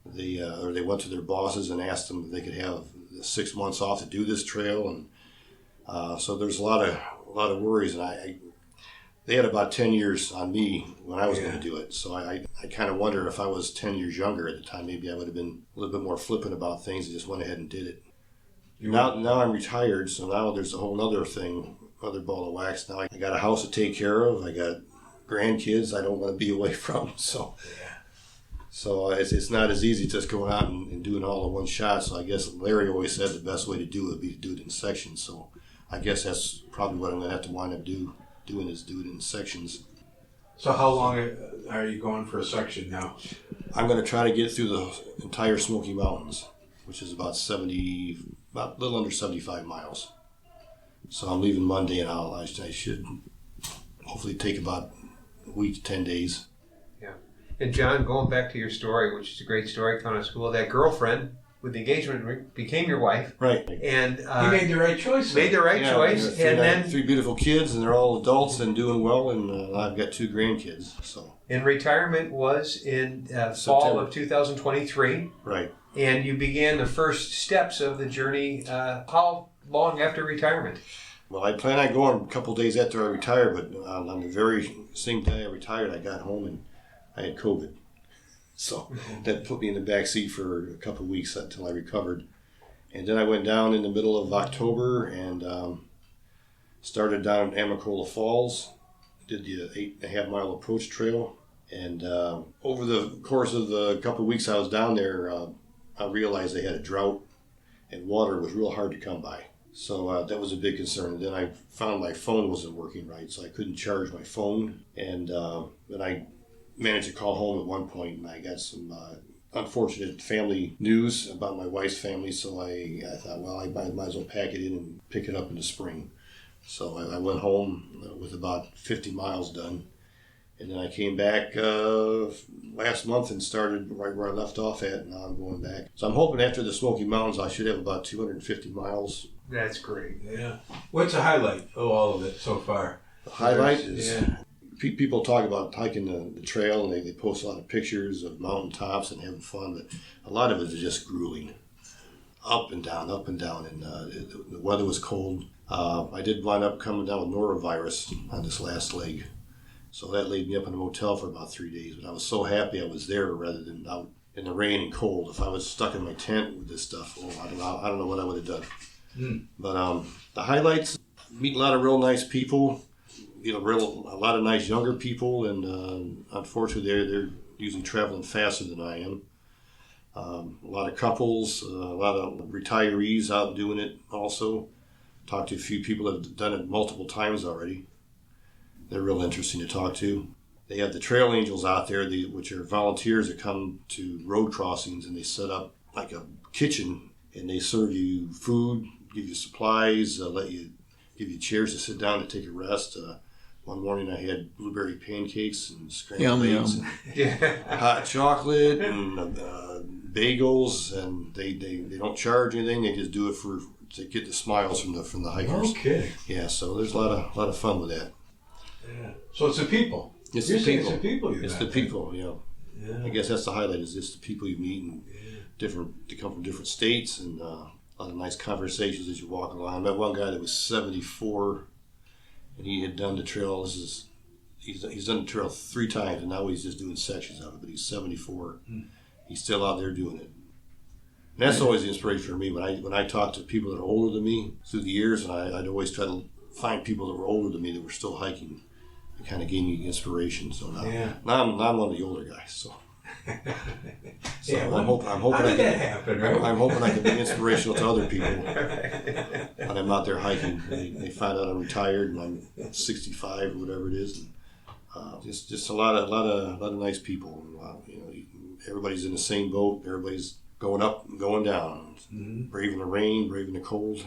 Or they went to their bosses and asked them if they could have 6 months off to do this trail, and so there's a lot of worries. And they had about 10 years on me when I was going to do it, so I kind of wonder if I was 10 years younger at the time, maybe I would have been a little bit more flippant about things and just went ahead and did it. Now I'm retired, so now there's a whole other thing, other ball of wax. Now I got a house to take care of. I got grandkids I don't want to be away from, so it's not as easy just going out and doing all in one shot. So I guess Larry always said the best way to do it would be to do it in sections. So I guess that's probably what I'm going to have to wind up doing is do it in sections. So how long are you going for a section now? I'm going to try to get through the entire Smoky Mountains, which is about a little under 75 miles. So I'm leaving Monday, and I should hopefully take about a week to 10 days. Yeah. And John, going back to your story, which is a great story coming out of school, that girlfriend with the engagement ring became your wife. Right. And you made the right choice. Made the right choice. And then 3 beautiful kids, and they're all adults and doing well, and I've got 2 grandkids. So. And retirement was in fall of 2023. Right. And you began the first steps of the journey. How long after retirement? Well, I plan on going a couple days after I retire, but on the very same day I retired, I got home and I had COVID. So that put me in the back seat for a couple of weeks until I recovered. And then I went down in the middle of October and started down at Amacola Falls, did the 8.5 mile approach trail. And over the course of the couple of weeks I was down there, I realized they had a drought and water was real hard to come by. So that was a big concern. And then I found my phone wasn't working right, so I couldn't charge my phone. And then I managed to call home at one point, and I got some unfortunate family news about my wife's family. So I thought, well, I might as well pack it in and pick it up in the spring. So I went home with about 50 miles done. And then I came back last month and started right where I left off at, and now I'm going back. So I'm hoping after the Smoky Mountains I should have about 250 miles. That's great. Yeah. What's the highlight of all of it so far? The highlight is people talk about hiking the trail, and they post a lot of pictures of mountain tops and having fun, but a lot of it is just grueling. Up and down, and the weather was cold. I did wind up coming down with norovirus on this last leg. So that laid me up in a motel for about 3 days. But I was so happy I was there rather than out in the rain and cold. If I was stuck in my tent with this stuff, I don't know what I would have done. But the highlights, meet a lot of real nice people, a lot of nice younger people, and unfortunately they're usually traveling faster than I am. A lot of couples, a lot of retirees out doing it also. Talked to a few people that have done it multiple times already. They're real interesting to talk to. They have the trail angels out there, which are volunteers that come to road crossings, and they set up like a kitchen, and they serve you food, give you supplies, give you chairs to sit down to take a rest. One morning I had blueberry pancakes and scrambled eggs and hot chocolate and bagels, and they don't charge anything. They just do it to get the smiles from the hikers. Okay. Yeah, so there's a lot of fun with that. Yeah. So it's the people. It's the people. It's the people. It's the people. Yeah. I guess that's the highlight. Is just the people you meet, and they come from different states, and a lot of nice conversations as you walk along. I met one guy that was 74, and he had done the trail. He's done the trail 3 times, and now he's just doing sections of it. But he's 74. He's still out there doing it. And that's always the inspiration for me when I talk to people that are older than me through the years, and I'd always try to find people that were older than me that were still hiking. it kind of gave me inspiration. So now, Yeah. now I'm one of the older guys. So, Yeah, I'm hoping how did that happen, right? I'm hoping I can be inspirational to other people when I'm out there hiking. They find out I'm retired and I'm 65 or whatever it is. And, just a lot of nice people. Everybody's in the same boat. Everybody's going up and going down, braving the rain, braving the cold.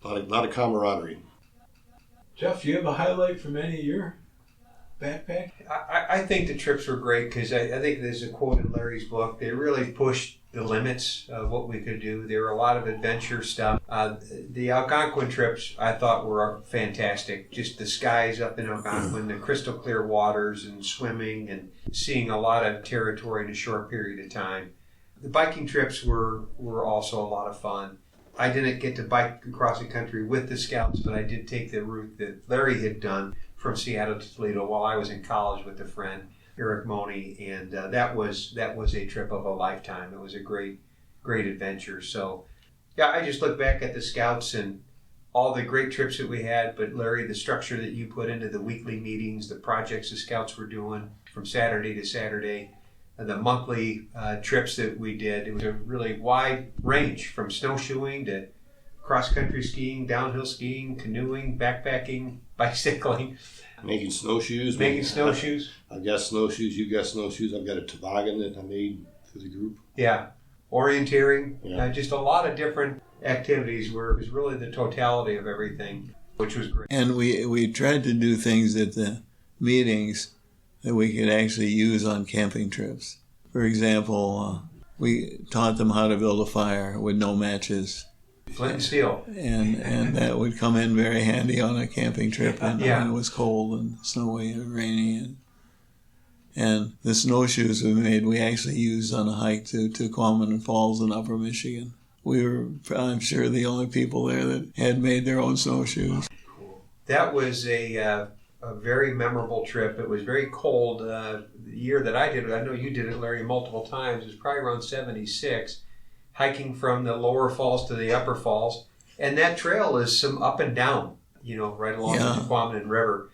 A lot of camaraderie. Jeff, do you have a highlight from any of your backpack? I think the trips were great because I think there's a quote in Larry's book. They really pushed the limits of what we could do. There were a lot of adventure stuff. The Algonquin trips I thought were fantastic. Just the skies up in Algonquin, the crystal clear waters, and swimming and seeing a lot of territory in a short period of time. The biking trips were also a lot of fun. I didn't get to bike across the country with the Scouts, but I did take the route that Larry had done from Seattle to Toledo while I was in college with a friend, Eric Money, and that was a trip of a lifetime. It was a great adventure. So, yeah, I just look back at the Scouts and all the great trips that we had, but Larry, the structure that you put into the weekly meetings, the projects the Scouts were doing from Saturday to Saturday, the monthly trips that we did, it was a really wide range from snowshoeing to cross-country skiing, downhill skiing, canoeing, backpacking, bicycling. Making snowshoes. I've got snowshoes. You've got snowshoes. I've got a toboggan that I made for the group. Yeah. Orienteering. Yeah. Just a lot of different activities where it was really the totality of everything, which was great. And we tried to do things at the meetings that we could actually use on camping trips. For example, we taught them how to build a fire with no matches. Flint and steel. And that would come in very handy on a camping trip when it was cold and snowy and rainy. And the snowshoes we made, we actually used on a hike to Quaman Falls in Upper Michigan. We were, I'm sure, the only people there that had made their own snowshoes. That was a very memorable trip. It was very cold. The year that I did it, I know you did it, Larry, multiple times. It was probably around 76. Hiking from the lower falls to the upper falls. And that trail is some up and down, right along the Quaman River.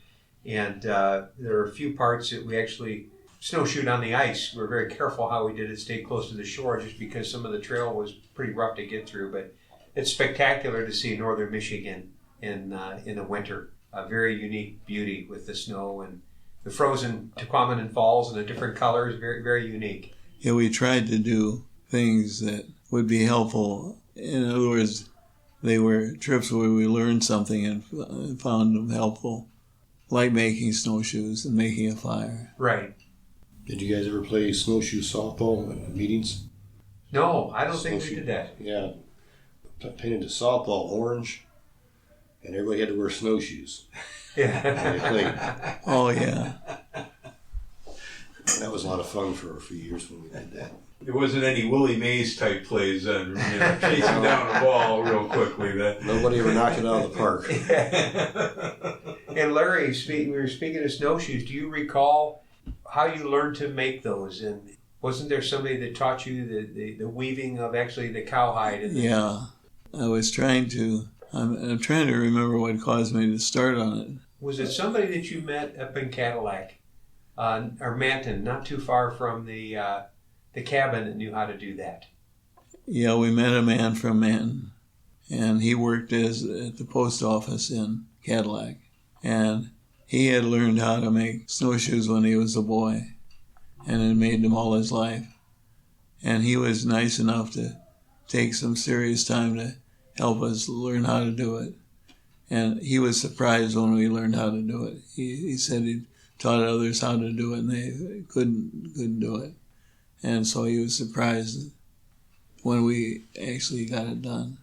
And there are a few parts that we actually snowshoed on the ice. We were very careful how we did it, stayed close to the shore just because some of the trail was pretty rough to get through. But it's spectacular to see northern Michigan in the winter. A very unique beauty with the snow and the frozen Quaman Falls and the different colors, very, very unique. Yeah, we tried to do things that would be helpful. In other words, they were trips where we learned something and found them helpful, like making snowshoes and making a fire. Right. Did you guys ever play snowshoe softball at meetings? No, I don't think we did that. Yeah. Painted the softball orange, and everybody had to wear snowshoes. Yeah. And they played. Oh, yeah. That was a lot of fun for a few years when we did that. There wasn't any Willie Mays type plays then, chasing down the ball real quickly. Nobody ever knocked it out of the park. And Larry, we were speaking of snowshoes. Do you recall how you learned to make those? And wasn't there somebody that taught you the weaving of actually the cowhide? Yeah, I was trying to. I'm trying to remember what caused me to start on it. Was it somebody that you met up in Cadillac or Manton, not too far from the cabin, that knew how to do that? Yeah, we met a man from Manton, and he worked at the post office in Cadillac, and he had learned how to make snowshoes when he was a boy, and had made them all his life. And he was nice enough to take some serious time to help us learn how to do it. And he was surprised when we learned how to do it. He said he taught others how to do it, and they couldn't do it. And so he was surprised when we actually got it done.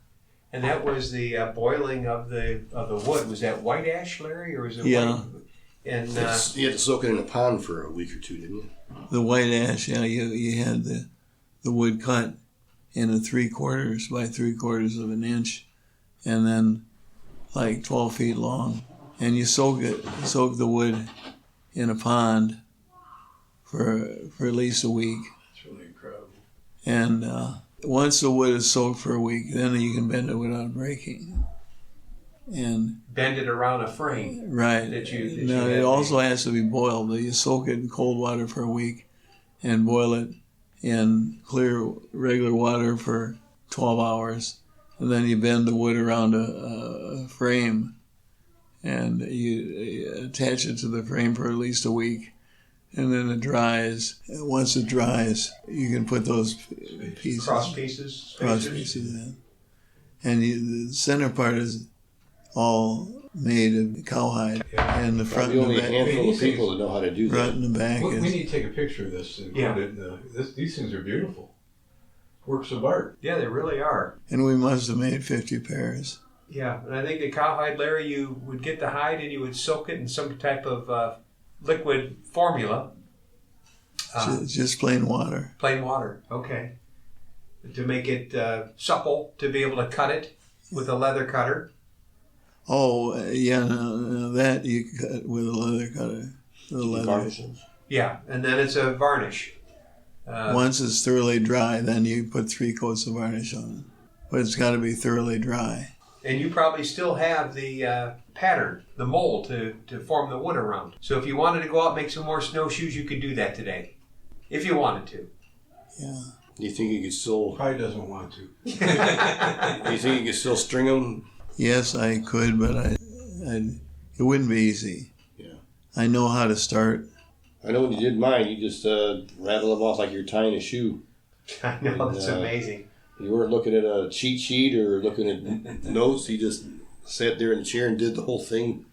And that was the boiling of the wood. Was that white ash, Larry, or was it Yeah. white? And You had to soak it in a pond for a week or two, didn't you? The white ash, yeah, you had the wood cut in a 3/4 by 3/4 of an inch, and then like 12 feet long. And you soak the wood in a pond for at least a week. That's really incredible. And once the wood is soaked for a week, then you can bend it without breaking. and bend it around a frame. right. Now it also has to be boiled. You soak it in cold water for a week and boil it in clear, regular water for 12 hours. And then you bend the wood around a frame and you attach it to the frame for at least a week. And then it dries. And once it dries, you can put those pieces, Cross pieces in. And the center part is all made of cowhide, and the front Probably and only the a back. handful of people that know how to do that. Front and the back We is. need to take a picture of this. Yeah. These things are beautiful. Works of art. Yeah, they really are. And we must have made 50 pairs. Yeah, and I think the cowhide, Larry, you would get the hide and you would soak it in some type of liquid formula. Just plain water. Plain water, okay. To make it supple, to be able to cut it with a leather cutter. Oh, yeah, no, that you cut with a leather cutter. The leather. Varnishes. Yeah, and then it's a varnish. Once it's thoroughly dry, then you put 3 coats of varnish on it. But it's got to be thoroughly dry. And you probably still have the pattern, the mold to form the wood around. So if you wanted to go out and make some more snowshoes, you could do that today. If you wanted to. Yeah. Do you think you could still? Probably doesn't want to. Do you think you could still string them? Yes, I could, but it wouldn't be easy. Yeah. I know how to start. I know when you did mine, you just rattle them off like you're tying a shoe. I know, that's amazing. You weren't looking at a cheat sheet or looking at notes. You just sat there in the chair and did the whole thing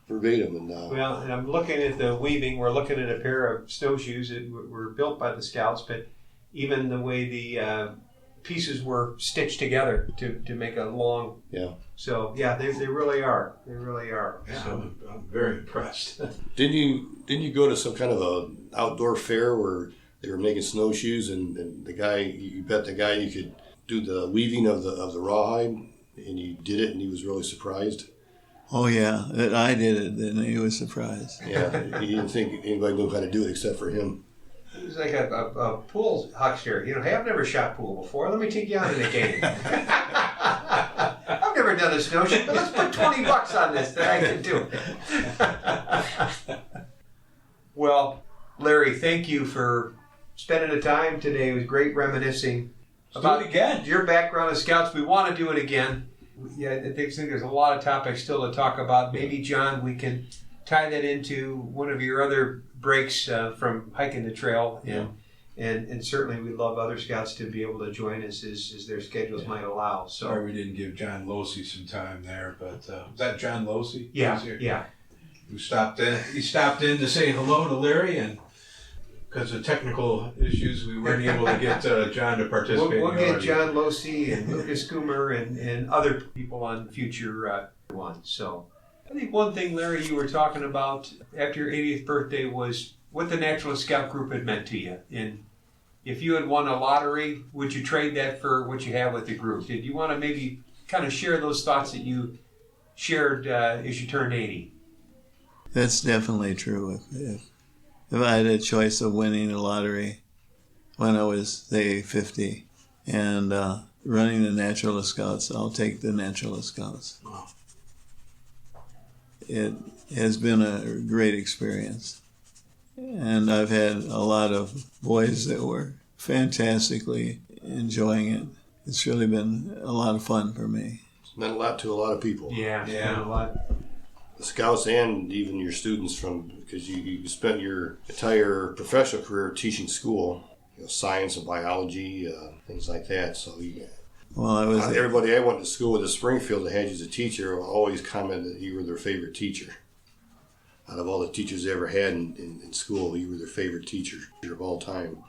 verbatim. And Well, and I'm looking at the weaving. We're looking at a pair of snowshoes that were built by the Scouts, but even the way the pieces were stitched together to make a long. Yeah. So yeah, they really are. They really are. Yeah, So, I'm very impressed. Didn't you go to some kind of a outdoor fair where they were making snowshoes and the guy, you bet the guy you could do the weaving of the rawhide, and you did it and he was really surprised? Oh, yeah, that I did it, and he was surprised. Yeah, he didn't think anybody knew how to do it except for him. it was like a pool huckster. You know, hey, I've never shot pool before. Let me take you on in a game. I've never done a snowshoe, but let's put $20 on this that I can do. Well, Larry, thank you for spending the time today. It was great reminiscing Let's do it again. your background as Scouts. We want to do it again. Yeah, I think there's a lot of topics still to talk about. Maybe, John, we can tie that into one of your other breaks from hiking the trail. And certainly we'd love other Scouts to be able to join us as their schedules might allow. So Sorry we didn't give John Losey some time there, but was that John Losey? Yeah. Who stopped in? He stopped in to say hello to Larry, and because of technical issues, we weren't able to get John to participate. We'll in the get audio. John Losey and Lucas Coomer and other people on future ones. So I think one thing, Larry, you were talking about after your 80th birthday was what the Naturalist Scout Group had meant to you. And if you had won a lottery, would you trade that for what you have with the group? Did you want to maybe kind of share those thoughts that you shared as you turned 80? That's definitely true. If I had a choice of winning a lottery when I was, say, 50 and running the Naturalist Scouts, I'll take the Naturalist Scouts. Wow. It has been a great experience. And I've had a lot of boys that were fantastically enjoying it. It's really been a lot of fun for me. It's meant a lot to a lot of people. Yeah. A lot. The Scouts and even your students because you spent your entire professional career teaching school, science and biology, things like that. So Well, everybody I went to school with in Springfield that had you as a teacher always commented that you were their favorite teacher. Out of all the teachers they ever had in school, you were their favorite teacher of all time.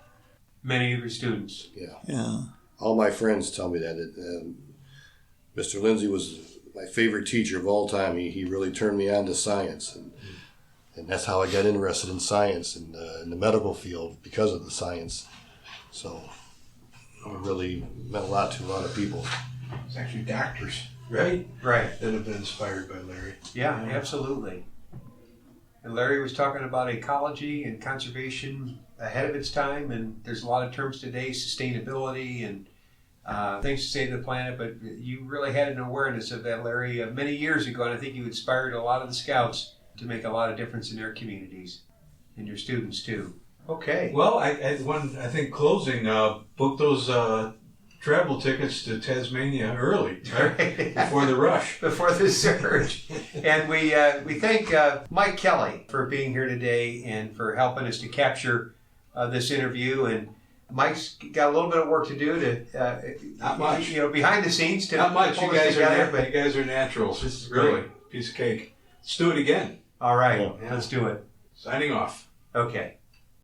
Many of your students. Yeah. All my friends tell me that Mr. Lindsay was my favorite teacher of all time. He really turned me on to science, and that's how I got interested in science and in the medical field because of the science. So it really meant a lot to a lot of people. It's actually doctors, right? Right. That have been inspired by Larry. Yeah, absolutely. And Larry was talking about ecology and conservation ahead of its time, and there's a lot of terms today, sustainability and things to save the planet, but you really had an awareness of that, Larry, many years ago, and I think you inspired a lot of the scouts to make a lot of difference in their communities and your students too. Okay. Well, I think closing, book those travel tickets to Tasmania early, right? Before the rush. Before the surge. And we thank Mike Kelly for being here today and for helping us to capture this interview. And Mike's got a little bit of work to do to, not much, behind the scenes to not much. pull You guys this together. but you guys are naturals. This is really piece of cake. Let's do it again. All right, let's do it. Signing off. Okay.